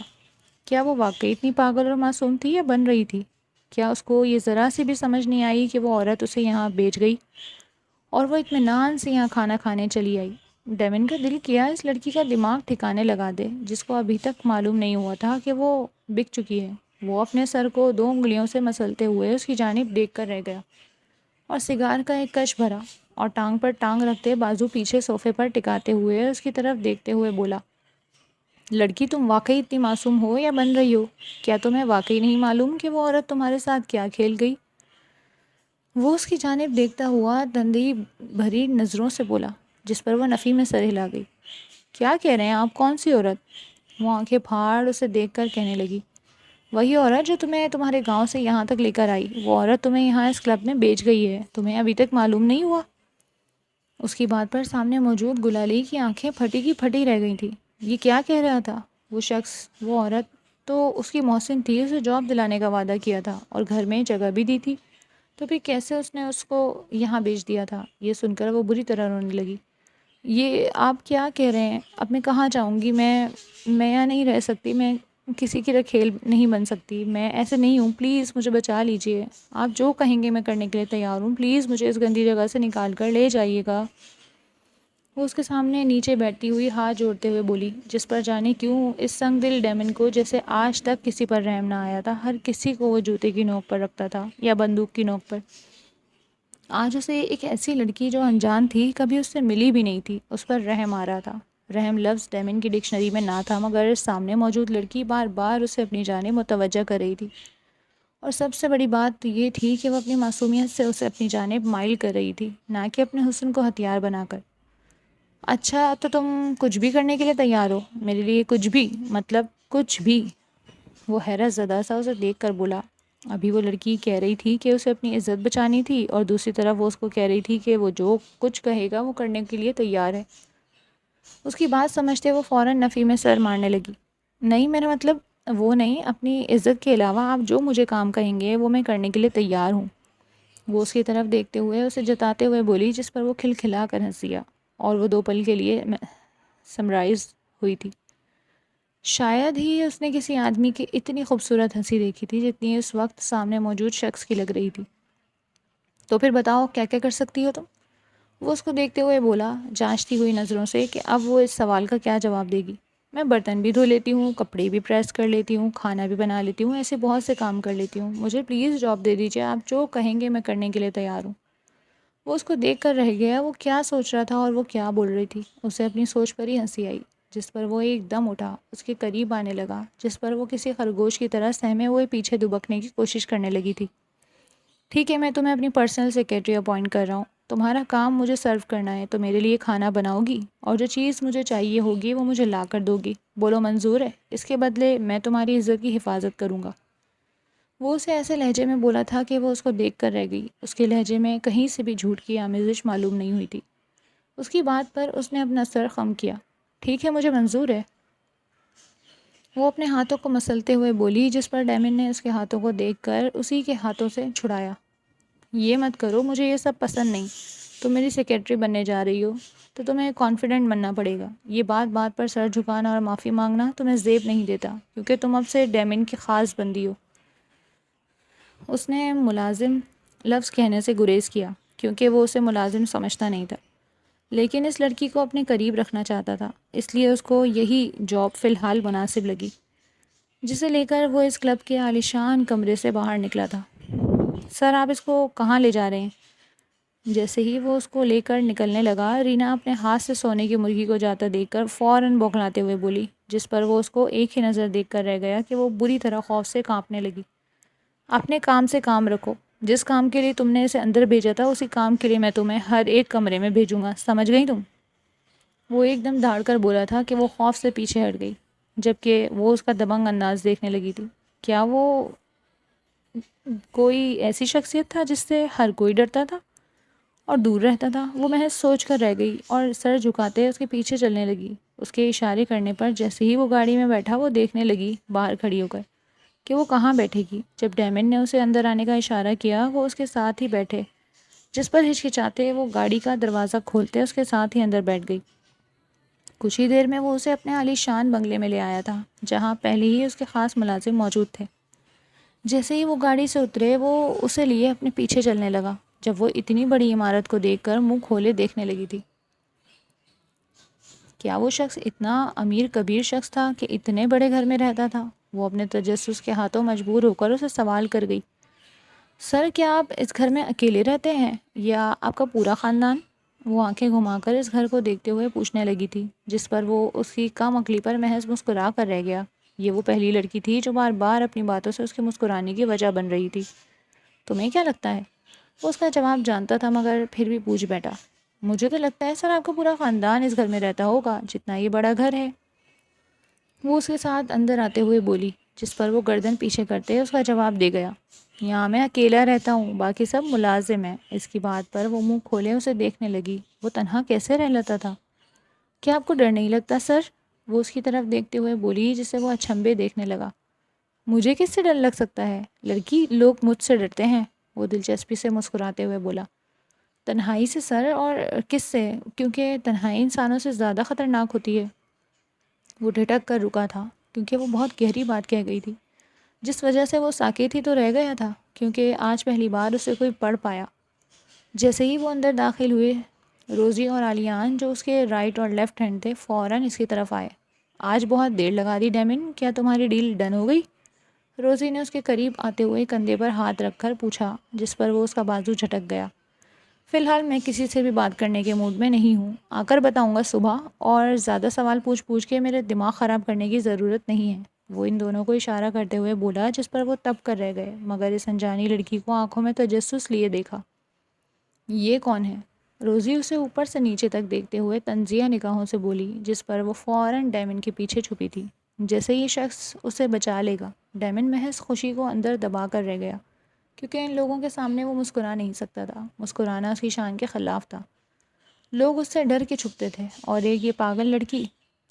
کیا وہ واقعی اتنی پاگل اور معصوم تھی یا بن رہی تھی؟ کیا اس کو یہ ذرا سی بھی سمجھ نہیں آئی کہ وہ عورت اسے یہاں بیچ گئی اور وہ اطمینان سے یہاں کھانا کھانے چلی آئی؟ ڈیمن کا دل کیا اس لڑکی کا دماغ ٹھکانے لگا دے، جس کو ابھی تک معلوم نہیں ہوا تھا کہ وہ بک چکی ہے۔ وہ اپنے سر کو 2 انگلیوں سے مسلتے ہوئے اس کی جانب دیکھ کر رہ گیا اور سگار کا ایک کش بھرا، اور ٹانگ پر ٹانگ رکھتے بازو پیچھے صوفے پر ٹکاتے ہوئے اس کی طرف دیکھتے ہوئے بولا، لڑکی تم واقعی اتنی معصوم ہو یا بن رہی ہو؟ کیا تمہیں واقعی نہیں معلوم کہ وہ عورت تمہارے ساتھ کیا کھیل گئی؟ وہ اس کی جانب دیکھتا ہوا تندی بھری نظروں سے بولا، جس پر وہ نفی میں سر ہلا گئی۔ کیا کہہ رہے ہیں آپ؟ کون سی عورت؟ وہ آنکھیں پھاڑ اسے دیکھ کر کہنے لگی، وہی عورت جو تمہیں تمہارے گاؤں سے یہاں تک لے کر آئی، وہ عورت تمہیں یہاں اس کلب میں بیچ گئی ہے، تمہیں ابھی تک معلوم نہیں ہوا؟ اس کی بات پر سامنے موجود گلالی کی آنکھیں پھٹی کی پھٹی رہ گئی تھیں۔ یہ کیا کہہ رہا تھا وہ شخص؟ وہ عورت تو اس کی محسن تھی، اسے جاب دلانے کا وعدہ کیا تھا اور گھر میں جگہ بھی دی تھی، تو پھر کیسے اس نے اس کو یہاں بیچ دیا تھا؟ یہ سن کر وہ بری طرح رونے لگی۔ یہ آپ کیا کہہ رہے ہیں؟ اب میں کہاں جاؤں گی؟ میں یہاں نہیں رہ سکتی، میں کسی کی رکھیل نہیں بن سکتی، میں ایسے نہیں ہوں، پلیز مجھے بچا لیجئے، آپ جو کہیں گے میں کرنے کے لیے تیار ہوں، پلیز مجھے اس گندی جگہ سے نکال کر لے جائیے گا۔ وہ اس کے سامنے نیچے بیٹھتی ہوئی ہاتھ جوڑتے ہوئے بولی، جس پر جانے کیوں اس سنگ دل ڈیمن کو جیسے آج تک کسی پر رحم نہ آیا تھا، ہر کسی کو وہ جوتے کی نوک پر رکھتا تھا یا بندوق کی نوک پر، آج اسے ایک ایسی لڑکی جو انجان تھی، کبھی اس سے ملی بھی نہیں تھی، اس پر رحم آ رہا تھا۔ رحم لفظ ڈیمن کی ڈکشنری میں نہ تھا، مگر سامنے موجود لڑکی بار بار اسے اپنی جانب متوجہ کر رہی تھی، اور سب سے بڑی بات یہ تھی کہ وہ اپنی معصومیت سے اسے اپنی جانب مائل کر رہی تھی، نہ کہ اپنے حسن کو ہتھیار بنا کر۔ اچھا، تو تم کچھ بھی کرنے کے لیے تیار ہو؟ میرے لیے کچھ بھی؟ مطلب کچھ بھی؟ وہ حیرت زدہ سا اسے دیکھ کر بولا۔ ابھی وہ لڑکی کہہ رہی تھی کہ اسے اپنی عزت بچانی تھی، اور دوسری طرف وہ اس کو کہہ رہی تھی کہ وہ جو کچھ کہے گا وہ کرنے کے لیے تیار ہے۔ اس کی بات سمجھتے وہ فوراً نفی میں سر مارنے لگی۔ نہیں، میرا مطلب وہ نہیں، اپنی عزت کے علاوہ آپ جو مجھے کام کہیں گے وہ میں کرنے کے لیے تیار ہوں۔ وہ اس کی طرف دیکھتے ہوئے اسے جتاتے ہوئے بولی، جس پر وہ کھلکھلا کر ہنس دیا، اور وہ 2 پل کے لیے سمرائز ہوئی تھی۔ شاید ہی اس نے کسی آدمی کی اتنی خوبصورت ہنسی دیکھی تھی جتنی اس وقت سامنے موجود شخص کی لگ رہی تھی۔ تو پھر بتاؤ کیا کیا کر سکتی ہو تم؟ وہ اس کو دیکھتے ہوئے بولا، جانچتی ہوئی نظروں سے کہ اب وہ اس سوال کا کیا جواب دے گی۔ میں برتن بھی دھو لیتی ہوں، کپڑے بھی پریس کر لیتی ہوں، کھانا بھی بنا لیتی ہوں، ایسے بہت سے کام کر لیتی ہوں، مجھے پلیز جاب دے دیجیے، آپ جو کہیں گے میں کرنے کے لیے تیار ہوں۔ وہ اس کو دیکھ کر رہ گیا، وہ کیا سوچ رہا تھا اور وہ کیا بول رہی تھی۔ اسے اپنی سوچ پر ہی ہنسی آئی، جس پر وہ ایک دم اٹھا، اس کے قریب آنے لگا، جس پر وہ کسی خرگوش کی طرح سہمے ہوئے پیچھے دبکنے کی کوشش کرنے لگی تھی۔ ٹھیک ہے، میں تمہیں اپنی پرسنل سیکریٹری اپوائنٹ کر رہا ہوں، تمہارا کام مجھے سرو کرنا ہے، تو میرے لیے کھانا بناؤ گی اور جو چیز مجھے چاہیے ہوگی وہ مجھے لا کر دو گی، بولو منظور ہے؟ اس کے بدلے میں تمہاری عزت کی حفاظت کروں گا۔ وہ اسے ایسے لہجے میں بولا تھا کہ وہ اس کو دیکھ کر رہ گئی، اس کے لہجے میں کہیں سے بھی جھوٹ کی آمیزش معلوم نہیں ہوئی تھی۔ اس کی بات پر اس نے اپنا سر خم کیا۔ ٹھیک ہے، مجھے منظور ہے، وہ اپنے ہاتھوں کو مسلتے ہوئے بولی، جس پر ڈیمن نے اس کے ہاتھوں کو دیکھ کر اسی کے ہاتھوں سے چھڑایا۔ یہ مت کرو، مجھے یہ سب پسند نہیں، تم میری سیکریٹری بننے جا رہی ہو تو تمہیں کانفیڈنٹ بننا پڑے گا، یہ بات بات پر سر جھکانا اور معافی مانگنا تمہیں زیب نہیں دیتا، کیونکہ تم اب سے ڈیمن کی خاص بندی ہو۔ اس نے ملازم لفظ کہنے سے گریز کیا، کیونکہ وہ اسے ملازم سمجھتا نہیں تھا، لیکن اس لڑکی کو اپنے قریب رکھنا چاہتا تھا، اس لیے اس کو یہی جاب فی الحال مناسب لگی، جسے لے کر وہ اس کلب کے عالیشان کمرے سے باہر نکلا تھا۔ سر، آپ اس کو کہاں لے جا رہے ہیں؟ جیسے ہی وہ اس کو لے کر نکلنے لگا، رینا اپنے ہاتھ سے سونے کی مرغی کو جاتا دیکھ کر فوراً بوکھلاتے ہوئے بولی، جس پر وہ اس کو ایک ہی نظر دیکھ کر رہ گیا کہ وہ بری طرح خوف سے کانپنے لگی۔ اپنے کام سے کام رکھو، جس کام کے لیے تم نے اسے اندر بھیجا تھا اسی کام کے لیے میں تمہیں ہر ایک کمرے میں بھیجوں گا، سمجھ گئی تم؟ وہ ایک دم دھاڑ کر بولا تھا کہ وہ خوف سے پیچھے ہٹ گئی، جبکہ وہ اس کا دبنگ انداز دیکھنے لگی تھی۔ کیا وہ کوئی ایسی شخصیت تھا جس سے ہر کوئی ڈرتا تھا اور دور رہتا تھا؟ وہ محض سوچ کر رہ گئی اور سر جھکاتے اس کے پیچھے چلنے لگی۔ اس کے اشارے کرنے پر جیسے ہی وہ گاڑی میں بیٹھا، وہ دیکھنے لگی باہر کھڑی ہو کر کہ وہ کہاں بیٹھے گی۔ جب ڈیمن نے اسے اندر آنے کا اشارہ کیا، وہ اس کے ساتھ ہی بیٹھے، جس پر ہچکچاتے وہ گاڑی کا دروازہ کھولتے اس کے ساتھ ہی اندر بیٹھ گئی۔ کچھ ہی دیر میں وہ اسے اپنے عالی شان بنگلے میں لے آیا تھا، جہاں پہلے ہی اس کے خاص ملازم موجود تھے۔ جیسے ہی وہ گاڑی سے اترے، وہ اسے لیے اپنے پیچھے چلنے لگا، جب وہ اتنی بڑی عمارت کو دیکھ کر منہ کھولے دیکھنے لگی تھی۔ کیا وہ شخص اتنا امیر کبیر شخص تھا کہ اتنے بڑے گھر میں رہتا تھا؟ وہ اپنے تجسس کے ہاتھوں مجبور ہو کر اسے سوال کر گئی، سر کیا آپ اس گھر میں اکیلے رہتے ہیں یا آپ کا پورا خاندان؟ وہ آنکھیں گھما کر اس گھر کو دیکھتے ہوئے پوچھنے لگی تھی، جس پر وہ اس کی کم عقلی پر محض مسکرا کر رہ گیا۔ یہ وہ پہلی لڑکی تھی جو بار بار اپنی باتوں سے اس کے مسکرانے کی وجہ بن رہی تھی۔ تمہیں کیا لگتا ہے؟ وہ اس کا جواب جانتا تھا، مگر پھر بھی پوچھ بیٹھا، مجھے تو لگتا ہے سر آپ کا پورا خاندان اس گھر میں رہتا ہوگا، جتنا یہ بڑا گھر ہے۔ وہ اس کے ساتھ اندر آتے ہوئے بولی، جس پر وہ گردن پیچھے کرتے اس کا جواب دے گیا، یہاں میں اکیلا رہتا ہوں، باقی سب ملازم ہیں۔ اس کی بات پر وہ منہ کھولے اسے دیکھنے لگی۔ وہ تنہا کیسے رہ لیتا تھا؟ کیا آپ کو ڈر نہیں لگتا سر؟ وہ اس کی طرف دیکھتے ہوئے بولی، جسے وہ اچھمبے دیکھنے لگا۔ مجھے کس سے ڈر لگ سکتا ہے لڑکی، لوگ مجھ سے ڈرتے ہیں، وہ دلچسپی سے مسکراتے ہوئے بولا۔ تنہائی سے سر، اور کس سے؟ کیونکہ تنہائی انسانوں سے زیادہ خطرناک ہوتی ہے۔ وہ ٹھٹک کر رکا تھا، کیونکہ وہ بہت گہری بات کہہ گئی تھی، جس وجہ سے وہ ساکت ہی تو رہ گیا تھا، کیونکہ آج پہلی بار اسے کوئی پڑھ پایا۔ جیسے ہی وہ اندر داخل ہوئے، روزی اور علیان جو اس کے رائٹ اور لیفٹ ہینڈ تھے فوراً اس کی طرف آئے۔ آج بہت دیر لگا دی ڈیمن، کیا تمہاری ڈیل ڈن ہو گئی؟ روزی نے اس کے قریب آتے ہوئے کندھے پر ہاتھ رکھ کر پوچھا، جس پر وہ اس کا بازو جھٹک گیا۔ فی الحال میں کسی سے بھی بات کرنے کے موڈ میں نہیں ہوں، آ کر بتاؤں گا صبح، اور زیادہ سوال پوچھ کے میرے دماغ خراب کرنے کی ضرورت نہیں ہے، وہ ان دونوں کو اشارہ کرتے ہوئے بولا، جس پر وہ تب کر رہ گئے، مگر اس انجانی لڑکی کو آنکھوں میں تجسس لیے دیکھا۔ یہ کون ہے؟ روزی اسے اوپر سے نیچے تک دیکھتے ہوئے طنزیہ نگاہوں سے بولی، جس پر وہ فوراً ڈیمن کے پیچھے چھپی تھی۔ جیسے یہ شخص اسے بچا لے گا، ڈیمن محض خوشی کو اندر دبا کر رہ گیا، کیونکہ ان لوگوں کے سامنے وہ مسکرا نہیں سکتا تھا، مسکرانا اس کی شان کے خلاف تھا۔ لوگ اس سے ڈر کے چھپتے تھے، اور ایک یہ پاگل لڑکی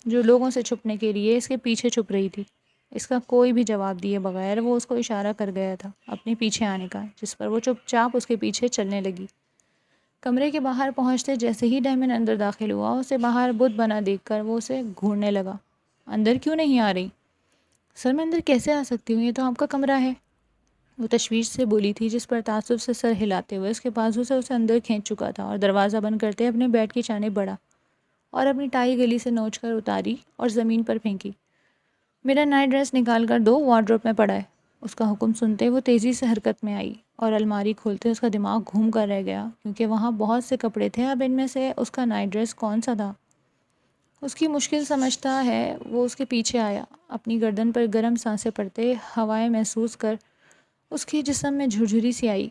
جو لوگوں سے چھپنے کے لیے اس کے پیچھے چھپ رہی تھی۔ اس کا کوئی بھی جواب دیے بغیر وہ اس کو اشارہ کر گیا تھا اپنے پیچھے آنے کا، جس پر وہ چپ چاپ اس کے پیچھے چلنے لگی۔ کمرے کے باہر پہنچتے جیسے ہی ڈیمن اندر داخل ہوا، اسے باہر بت بنا دیکھ کر وہ اسے گھورنے لگا۔ اندر کیوں نہیں آ رہی؟ سر میں اندر کیسے آ سکتی ہوں، یہ تو آپ کا کمرہ ہے۔ وہ تشویش سے بولی تھی، جس پر تعصب سے سر ہلاتے ہوئے اس کے بازو سے اسے اندر کھینچ چکا تھا اور دروازہ بند کرتے اپنے بیڈ کی جانب بڑھا اور اپنی ٹائی گلی سے نوچ کر اتاری اور زمین پر پھینکی۔ میرا نائٹ ڈریس نکال کر دو، وارڈروب میں پڑا ہے۔ اس کا حکم سنتے وہ تیزی سے حرکت میں آئی اور الماری کھولتے اس کا دماغ گھوم کر رہ گیا، کیونکہ وہاں بہت سے کپڑے تھے۔ اب ان میں سے اس کا نائٹ ڈریس کون سا تھا؟ اس کی مشکل سمجھتا ہے وہ اس کے پیچھے آیا، اپنی گردن پر گرم سانسیں پڑتے ہوائیں محسوس کر اس کے جسم میں جھرجھری سی آئی۔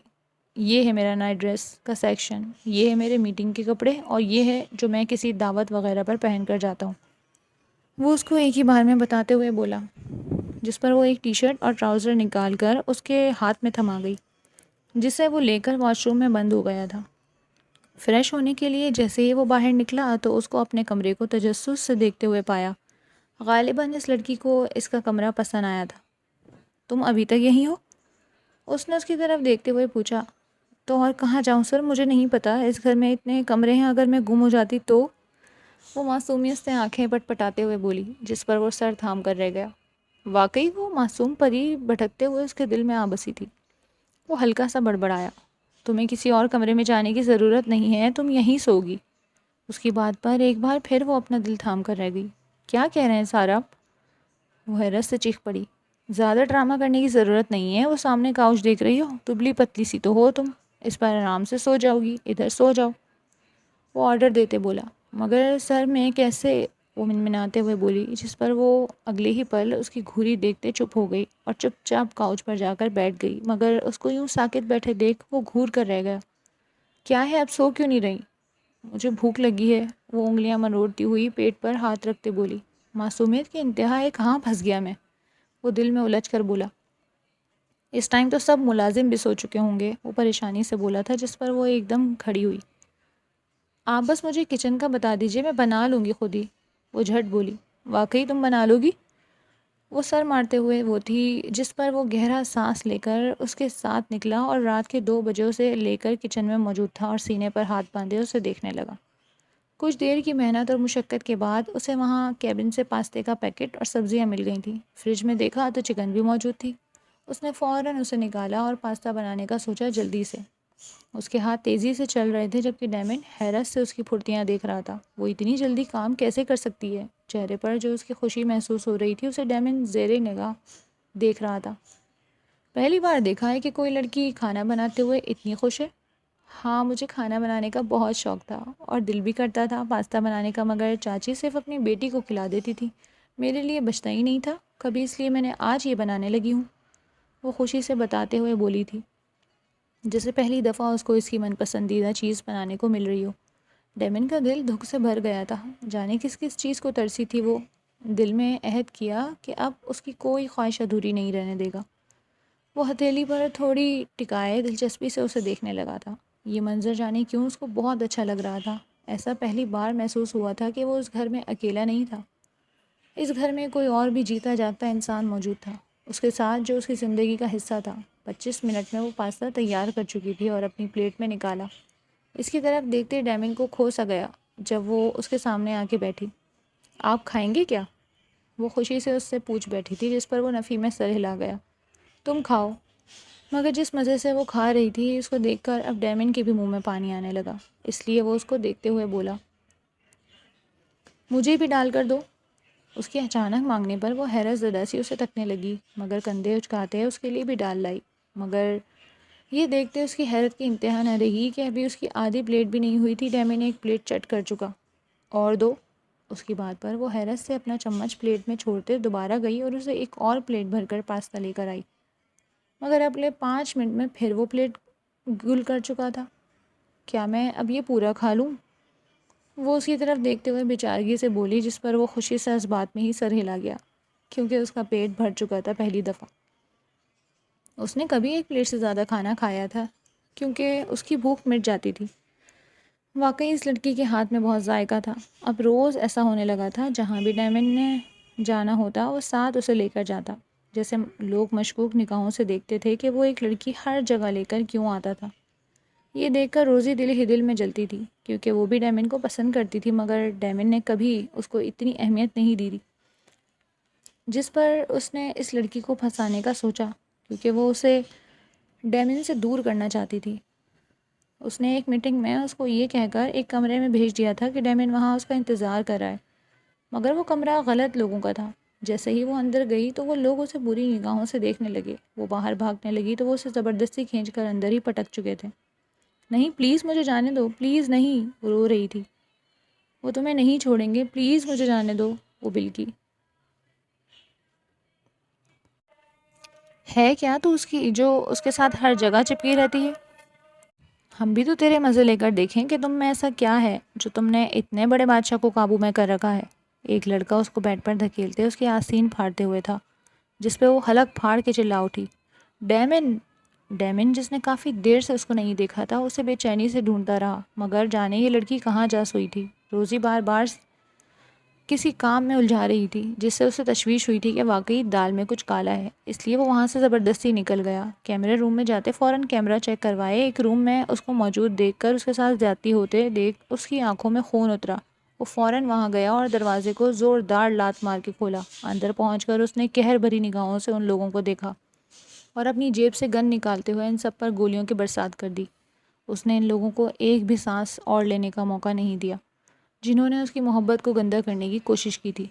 یہ ہے میرا نائٹ ڈریس کا سیکشن، یہ ہے میرے میٹنگ کے کپڑے، اور یہ ہے جو میں کسی دعوت وغیرہ پر پہن کر جاتا ہوں۔ وہ اس کو ایک ہی بار میں بتاتے ہوئے بولا، جس پر وہ ایک ٹی شرٹ اور ٹراؤزر نکال کر اس کے ہاتھ میں تھما گئی، جسے وہ لے کر واش روم میں بند ہو گیا تھا۔ فریش ہونے کے لیے جیسے ہی وہ باہر نکلا تو اس کو اپنے کمرے کو تجسس سے دیکھتے ہوئے پایا۔ غالباً اس لڑکی کو اس کا کمرہ پسند آیا تھا۔ تم ابھی تک یہیں ہو؟ اس نے اس کی طرف دیکھتے ہوئے پوچھا۔ تو اور کہاں جاؤں سر، مجھے نہیں پتا، اس گھر میں اتنے کمرے ہیں، اگر میں گم ہو جاتی تو؟ وہ معصومیت سے آنکھیں پٹ پٹاتے ہوئے بولی، جس پر وہ سر تھام کر رہ گیا۔ واقعی وہ معصوم پری بھٹکتے ہوئے اس کے دل میں آ بسی تھی۔ وہ ہلکا سا بڑبڑایا، تمہیں کسی اور کمرے میں جانے کی ضرورت نہیں ہے، تم یہیں سوگی۔ اس کی بات پر ایک بار پھر وہ اپنا دل تھام کر رہ گئی۔ کیا کہہ رہے ہیں سر آپ؟ وہ حیرت سے چیخ پڑی۔ زیادہ ڈرامہ کرنے کی ضرورت نہیں ہے، وہ سامنے کاؤچ دیکھ رہی ہو، دبلی پتلی سی تو ہو تم، اس پر آرام سے سو جاؤ گی، ادھر سو جاؤ۔ وہ آرڈر دیتے بولا۔ مگر سر میں کیسے؟ وہ منمناتے ہوئے بولی، جس پر وہ اگلے ہی پل اس کی گھوری دیکھتے چپ ہو گئی اور چپ چاپ کاؤچ پر جا کر بیٹھ گئی، مگر اس کو یوں ساکت بیٹھے دیکھ وہ گھور کر رہ گیا۔ کیا ہے، اب سو کیوں نہیں رہی؟ مجھے بھوک لگی ہے، وہ انگلیاں مروڑتی ہوئی پیٹ پر ہاتھ رکھتے بولی۔ معصومیت کی انتہا ہے، کہاں پھنس گیا میں؟ وہ دل میں الجھ کر بولا۔ اس ٹائم تو سب ملازم بھی سو چکے ہوں گے، وہ پریشانی سے بولا تھا، جس پر وہ ایک دم کھڑی ہوئی۔ آپ بس مجھے کچن کا بتا دیجئے، میں بنا لوں گی خود ہی، وہ جھٹ بولی۔ واقعی تم بنا لو گی؟ وہ سر مارتے ہوئے وہ تھی، جس پر وہ گہرا سانس لے کر اس کے ساتھ نکلا اور رات کے 2 بجے سے لے کر کچن میں موجود تھا اور سینے پر ہاتھ باندھے اسے دیکھنے لگا۔ کچھ دیر کی محنت اور مشقت کے بعد اسے وہاں کیبن سے پاستے کا پیکٹ اور سبزیاں مل گئی تھیں۔ فریج میں دیکھا تو چکن بھی موجود تھی۔ اس نے فوراً اسے نکالا اور پاستا بنانے کا سوچا جلدی سے۔ اس کے ہاتھ تیزی سے چل رہے تھے، جبکہ ڈیمن حیرت سے اس کی پھرتیاں دیکھ رہا تھا۔ وہ اتنی جلدی کام کیسے کر سکتی ہے؟ چہرے پر جو اس کی خوشی محسوس ہو رہی تھی، اسے ڈیمن زیر نگاہ دیکھ رہا تھا۔ پہلی بار دیکھا ہے کہ کوئی لڑکی کھانا بناتے ہوئے اتنی خوش ہے۔ ہاں، مجھے کھانا بنانے کا بہت شوق تھا اور دل بھی کرتا تھا پاستا بنانے کا، مگر چاچی صرف اپنی بیٹی کو کھلا دیتی تھی، میرے لیے بچتا ہی نہیں تھا کبھی، اس لیے میں نے آج یہ بنانے لگی ہوں، وہ خوشی سے بتاتے ہوئے بولی تھی، جیسے پہلی دفعہ اس کو اس کی من پسندیدہ چیز بنانے کو مل رہی ہو۔ ڈیمن کا دل دھک سے بھر گیا تھا، جانے کس کس چیز کو ترسی تھی۔ وہ دل میں عہد کیا کہ اب اس کی کوئی خواہش ادھوری نہیں رہنے دے گا۔ وہ ہتھیلی پر تھوڑی ٹکائے دلچسپی سے اسے دیکھنے لگا تھا۔ یہ منظر جانے کیوں اس کو بہت اچھا لگ رہا تھا۔ ایسا پہلی بار محسوس ہوا تھا کہ وہ اس گھر میں اکیلا نہیں تھا، اس گھر میں کوئی اور بھی جیتا جاگتا انسان موجود تھا، اس کے ساتھ جو اس کی زندگی کا حصہ تھا۔ 25 منٹ میں وہ پاستا تیار کر چکی تھی اور اپنی پلیٹ میں نکالا۔ اس کی طرف دیکھتے ڈیمن کو کھو سا گیا جب وہ اس کے سامنے آ کے بیٹھی۔ آپ کھائیں گے کیا؟ وہ خوشی سے اس سے پوچھ بیٹھی تھی، جس پر وہ نفی میں سر ہلا گیا۔ تم کھاؤ۔ مگر جس مزے سے وہ کھا رہی تھی، اس کو دیکھ کر اب ڈیمن کے بھی منہ میں پانی آنے لگا، اس لیے وہ اس کو دیکھتے ہوئے بولا، مجھے بھی ڈال کر دو۔ اس کے اچانک مانگنے پر وہ حیرت زدہ سی اسے تکنے لگی، مگر کندھے اچکاتے اس کے لیے بھی ڈال لائی۔ مگر یہ دیکھتے اس کی حیرت کی انتہا نہ رہی کہ ابھی اس کی آدھی پلیٹ بھی نہیں ہوئی تھی، ڈیمن ایک پلیٹ چٹ کر چکا۔ اور دو؟ اس کی بات پر وہ حیرت سے اپنا چمچ پلیٹ میں چھوڑتے دوبارہ گئی اور اسے ایک اور پلیٹ بھر کر پاستا لے کر آئی، مگر اگلے 5 منٹ میں پھر وہ پلیٹ گل کر چکا تھا۔ کیا میں اب یہ پورا کھا لوں؟ وہ اس کی طرف دیکھتے ہوئے بیچارگی سے بولی، جس پر وہ خوشی سے اس بات میں ہی سر ہلا گیا، کیونکہ اس کا پیٹ بھر چکا تھا پہلی دفعہ۔ اس نے کبھی ایک پلیٹ سے زیادہ کھانا کھایا تھا، کیونکہ اس کی بھوک مٹ جاتی تھی۔ واقعی اس لڑکی کے ہاتھ میں بہت ذائقہ تھا۔ اب روز ایسا ہونے لگا تھا، جہاں بھی ڈیمن نے جانا ہوتا وہ ساتھ اسے لے کر جاتا، جیسے لوگ مشکوک نگاہوں سے دیکھتے تھے کہ وہ ایک لڑکی ہر جگہ لے کر کیوں آتا تھا۔ یہ دیکھ کر روزی دل ہی دل میں جلتی تھی، کیونکہ وہ بھی ڈیمن کو پسند کرتی تھی، مگر ڈیمن نے کبھی اس کو اتنی اہمیت نہیں دی تھی جس پر اس نے اس لڑکی کو پھنسانے کا سوچا، کیونکہ وہ اسے ڈیمن سے دور کرنا چاہتی تھی۔ اس نے ایک میٹنگ میں اس کو یہ کہہ کر ایک کمرے میں بھیج دیا تھا کہ ڈیمن وہاں اس کا انتظار کر رہا ہے، مگر وہ کمرہ غلط لوگوں کا تھا۔ جیسے ہی وہ اندر گئی تو وہ لوگ اسے بری نگاہوں سے دیکھنے لگے۔ وہ باہر بھاگنے لگی تو وہ اسے زبردستی کھینچ کر اندر ہی پٹک چکے تھے۔ نہیں پلیز مجھے جانے دو، پلیز نہیں، وہ رو رہی تھی۔ وہ تمہیں نہیں چھوڑیں گے، پلیز مجھے جانے دو، وہ بلکی۔ ہے کیا تو اس کی جو اس کے ساتھ ہر جگہ چپکی رہتی ہے؟ ہم بھی تو تیرے مزے لے کر دیکھیں کہ تم میں ایسا کیا ہے جو تم نے اتنے بڑے بادشاہ کو قابو میں کر رکھا ہے۔ ایک لڑکا اس کو بیڈ پر دھکیلتے اس کی آستین پھاڑتے ہوئے تھا، جس پہ وہ حلق پھاڑ کے چلا اٹھی۔ ڈیمن! ڈیمن جس نے کافی دیر سے اس کو نہیں دیکھا تھا اسے بے چینی سے ڈھونڈتا رہا، مگر جانے یہ لڑکی کہاں جا سوئی تھی۔ روزی بار بار کسی کام میں الجھا رہی تھی جس سے اسے تشویش ہوئی تھی کہ واقعی دال میں کچھ کالا ہے، اس لیے وہ وہاں سے زبردستی نکل گیا۔ کیمرے روم میں جاتے فوراً کیمرہ چیک کروائے۔ ایک روم میں اس کو موجود دیکھ کر اس کے ساتھ زیادتی ہوتے دیکھ اس کی آنکھوں میں خون اترا۔ وہ فوراً وہاں گیا اور دروازے کو زوردار لات مار کے کھولا۔ اندر پہنچ کر اس نے قہر بھری نگاہوں سے ان لوگوں کو دیکھا اور اپنی جیب سے گن نکالتے ہوئے ان سب پر گولیوں کی برسات کر دی۔ اس نے ان لوگوں کو ایک بھی سانس اور لینے کا موقع نہیں دیا جنہوں نے اس کی محبت کو گندہ کرنے کی کوشش کی تھی۔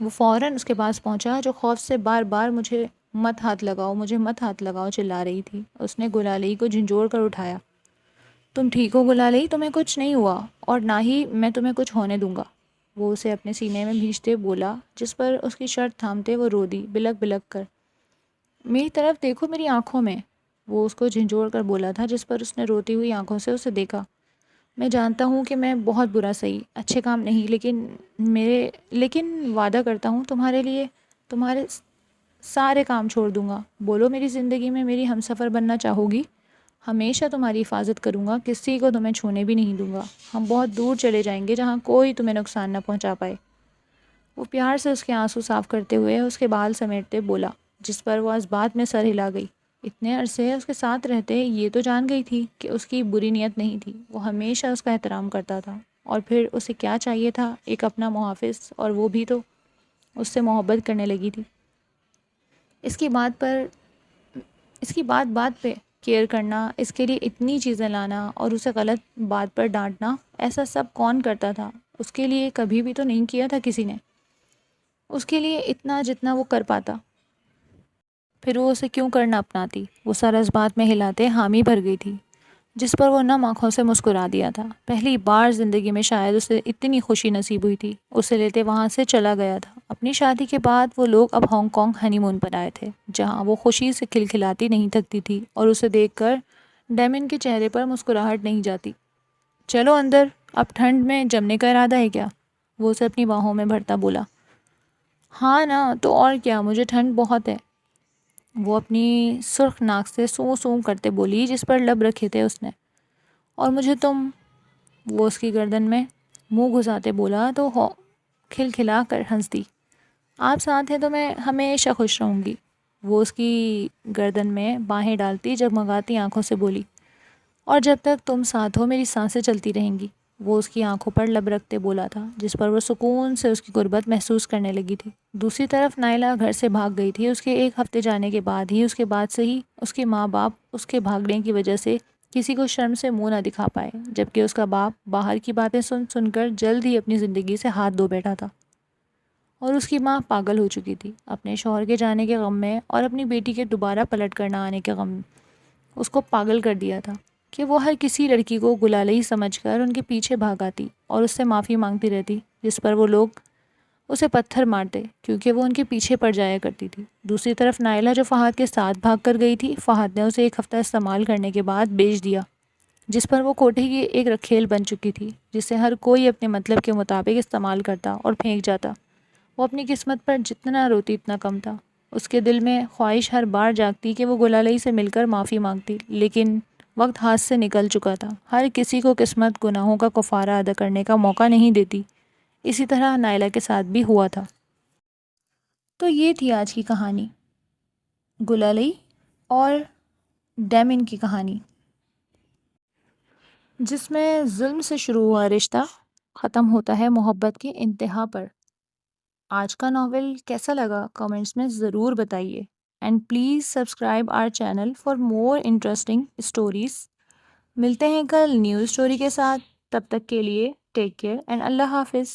وہ فوراً اس کے پاس پہنچا جو خوف سے بار بار مجھے مت ہاتھ لگاؤ، مجھے مت ہاتھ لگاؤ چلا رہی تھی۔ اس نے گلالئی کو جھنجھوڑ کر اٹھایا۔ تم ٹھیک ہو گلالئی؟ تمہیں کچھ نہیں ہوا اور نہ ہی میں تمہیں کچھ ہونے دوں گا، وہ اسے اپنے سینے میں بھیجتے بولا، جس پر اس کی شرٹ تھامتے وہ رو دی بلک بلک کر۔ میری طرف دیکھو، میری آنکھوں میں، وہ اس کو جھنجھوڑ کر بولا تھا، جس پر اس نے روتی ہوئی آنکھوں سے اسے دیکھا۔ میں جانتا ہوں کہ میں بہت برا سہی، اچھے کام نہیں، لیکن وعدہ کرتا ہوں تمہارے لیے تمہارے سارے کام چھوڑ دوں گا۔ بولو میری زندگی میں میری ہمسفر بننا چاہو گی؟ ہمیشہ تمہاری حفاظت کروں گا، کسی کو تمہیں چھونے بھی نہیں دوں گا۔ ہم بہت دور چلے جائیں گے جہاں کوئی تمہیں نقصان نہ پہنچا پائے۔ وہ پیار سے اس کے آنسو صاف کرتے ہوئے اس کے بال سمیٹتے بولا، جس پر وہ اس بات میں سر ہلا گئی۔ اتنے عرصے اس کے ساتھ رہتے یہ تو جان گئی تھی کہ اس کی بری نیت نہیں تھی، وہ ہمیشہ اس کا احترام کرتا تھا، اور پھر اسے کیا چاہیے تھا؟ ایک اپنا محافظ، اور وہ بھی تو اس سے محبت کرنے لگی تھی۔ اس کی بات بات پہ کیئر کرنا، اس کے لیے اتنی چیزیں لانا اور اسے غلط بات پر ڈانٹنا، ایسا سب کون کرتا تھا؟ اس کے لیے کبھی بھی تو نہیں کیا تھا کسی نے، اس کے لیے اتنا جتنا وہ کر پاتا، پھر وہ اسے کیوں کرنا اپناتی؟ وہ سر اس بات میں ہلاتے حامی بھر گئی تھی، جس پر وہ نم آنکھوں سے مسکرا دیا تھا۔ پہلی بار زندگی میں شاید اسے اتنی خوشی نصیب ہوئی تھی۔ اسے لیتے وہاں سے چلا گیا تھا۔ اپنی شادی کے بعد وہ لوگ اب ہانگ کانگ ہنی مون پر آئے تھے، جہاں وہ خوشی سے کھلکھلاتی نہیں تھکتی تھی، اور اسے دیکھ کر ڈیمن کے چہرے پر مسکراہٹ نہیں جاتی۔ چلو اندر، اب ٹھنڈ میں جمنے کا ارادہ ہے کیا؟ وہ اسے اپنی باہوں میں بھرتا بولا۔ ہاں نا، تو اور کیا، مجھے ٹھنڈ بہت ہے، وہ اپنی سرخ ناک سے سوں سوں کرتے بولی، جس پر لب رکھے تھے اس نے۔ اور مجھے تم، وہ اس کی گردن میں منہ گھساتے بولا تو کھلکھلا کر ہنس دی۔ آپ ساتھ ہیں تو میں ہمیشہ خوش رہوں گی، وہ اس کی گردن میں باہیں ڈالتی جگمگاتی آنکھوں سے بولی۔ اور جب تک تم ساتھ ہو میری سانسیں چلتی رہیں گی، وہ اس کی آنکھوں پر لب رکھتے بولا تھا، جس پر وہ سکون سے اس کی غربت محسوس کرنے لگی تھی۔ دوسری طرف نائلہ گھر سے بھاگ گئی تھی۔ اس کے ایک ہفتے جانے کے بعد سے ہی اس کے ماں باپ اس کے بھاگنے کی وجہ سے کسی کو شرم سے منہ نہ دکھا پائے، جبکہ اس کا باپ باہر کی باتیں سن سن کر جلد ہی اپنی زندگی سے ہاتھ دھو بیٹھا تھا، اور اس کی ماں پاگل ہو چکی تھی اپنے شوہر کے جانے کے غم میں، اور اپنی بیٹی کے دوبارہ پلٹ کر نہ آنے کے غم میں۔ اس کو پاگل کر دیا تھا کہ وہ ہر کسی لڑکی کو گلالئی سمجھ کر ان کے پیچھے بھاگ آتی اور اس سے معافی مانگتی رہتی، جس پر وہ لوگ اسے پتھر مارتے کیونکہ وہ ان کے پیچھے پڑ جایا کرتی تھی۔ دوسری طرف نائلہ جو فہد کے ساتھ بھاگ کر گئی تھی، فہد نے اسے ایک ہفتہ استعمال کرنے کے بعد بیچ دیا، جس پر وہ کوٹھی کی ایک رکھیل بن چکی تھی، جسے ہر کوئی اپنے مطلب کے مطابق استعمال کرتا اور پھینک جاتا۔ وہ اپنی قسمت پر جتنا روتی اتنا کم تھا۔ اس کے دل میں خواہش ہر بار جاگتی کہ وہ گلالئی سے مل کر معافی مانگتی، لیکن وقت ہاتھ سے نکل چکا تھا۔ ہر کسی کو قسمت گناہوں کا کفارہ ادا کرنے کا موقع نہیں دیتی، اسی طرح نائلہ کے ساتھ بھی ہوا تھا۔ تو یہ تھی آج کی کہانی، گلالئی اور ڈیمن کی کہانی، جس میں ظلم سے شروع ہوا رشتہ ختم ہوتا ہے محبت کے انتہا پر۔ آج کا ناول کیسا لگا کمنٹس میں ضرور بتائیے، and please subscribe our channel for more interesting stories. ملتے ہیں کل نیو اسٹوری کے ساتھ. تب تک کے لیے ٹیک کیئر اینڈ اللہ حافظ.